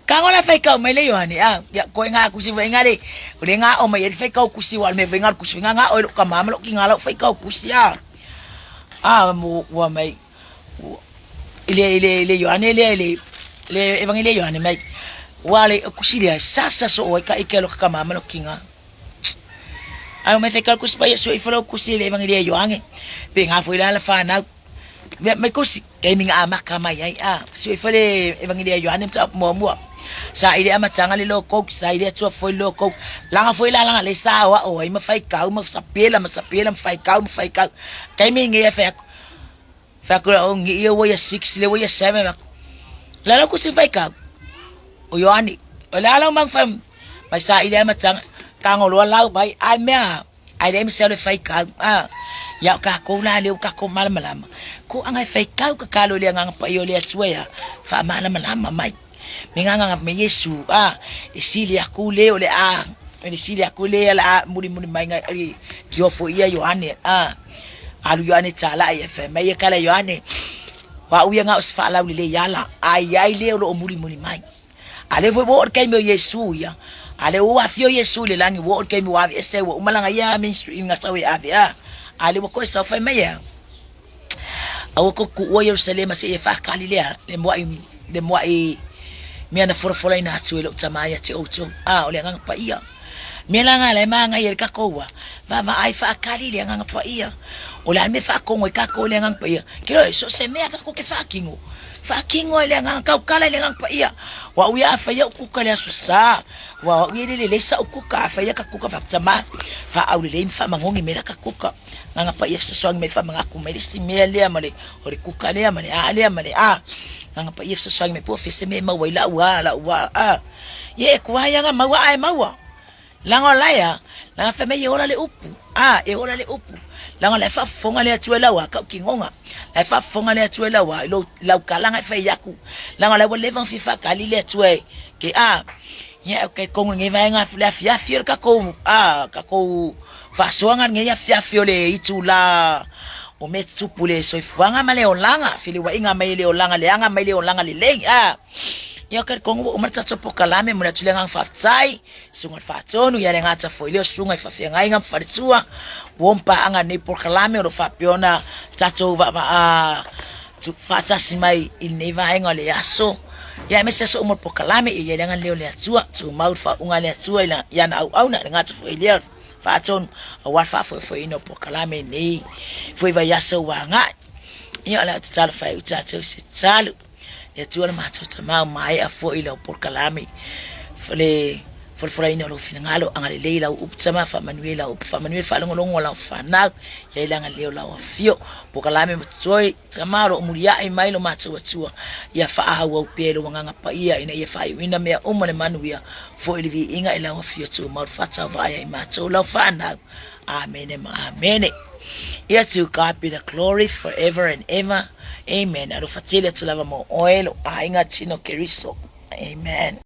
kango la fai kau me le yohane ya ko nga ku si venga le nga o me fai kau ku si wal me venga ku si nga o ka mama lo ki nga lo fai kau ku si mo wa mai ile yohane le evangelia yohane mai wale kusilia sasa so ka ikelo ka mama lo kinga ai me fai kau ku si pa so ifalo kusilia evangelia yohane pe nga foi la fa na mai kusi gaming makama yai so ifale evangelia yohane ta mo sa ile amatanga le loko sa ile tso foi loko langa foi la langa le sawa o ai ma fai kau ma sapela fai kau gaming e fa ko ngi yo ya 6 le ya 7 la loko si fai kau o yohane la la mang fam mai sa ile amatanga kango lo lau bai ai mea ai le se le fai kau ya ka ko la le ka ko malama ko angai fai kau ka kalo le ngang pa yo le tsuya fa malama mai minganga me Yesu isili akule ole isili akule la muri mai ngai kiofo ia Yohane alu Yohane tala ia fe mai kala Yohane wa uya nga usfa la le yala ai le lo muri mai ale vo bo kai me Yesu ya ale o afio Yesu le langi wo kai me wa ese wo malanga ya ministry nga sawe avia ale wo ko sa fe mai ya awko ku o Yerusalem se fa kalilea le mo mia na fora ina tsuelo tsamaya te oto ole nga pa ia mia nga le manga ye ka kowa mama ai fa kali le nga pa ia ole me fa ko ngoi ka ko le nga pa ia kilo so se me ka ko ke fa kingo le nga ka kala le nga pa ia wa uya fa ya ku kala susa wa uya le sa ku ka fa ya ka ku ka fa tsama fa au le fa mangongi me ka ku ka nga pa ia sa so me fa manga ku me si me le amale ore ku ka le amale nga pa ia sa so me po fe se me ma waila wa ye ku ya nga mawa ai mawa lango laya la fa me ye ora le upu e ora le upu lango la fa fonga le tuela wa ka kingonga la fa fonga le tuela wa lo la kalanga fa yaku lango la le van fifa kali le tue ke ye ke kongo nge va nga la fia fier ka ko fa soanga nge ya fia fiole itula o me tsupule so ifanga male olanga fili wa inga mele olanga le anga mele olanga le le yo ker kongo o marcha tsopo kalame mula tulenga fatsai sunga fatsonu ya lenga tsa foile sunga fafenga inga faritsua wompa anga ne por kalame ro fapiona tatso va tu fatsa simai ineva inga le aso ya mese so umur por kalame ya lenga leo le atsua tu mau fa unga le atsua ya na au na lenga tsa foile fatson wa fa fo ino por kalame ni foi va yaso wanga yo ala tsala fa utsato sitsalu ya tuwa matso tama mai afo ila por kalami fle ina lo finangalo ang leila uptama fa manuela fa longo la fana ya ila ngaleo la afio por kalami mtsoi tamaro umulia ai mai lo matso watua ya fa hawa upelo nganga pa ia ina ya fa ina me umane manuia fo ili inga ila afio tu mar fatsa va ya matso la fana amen. Here to God be the glory forever and ever. Amen. Arufatile tulava mo oil ainga chino keriso. Amen.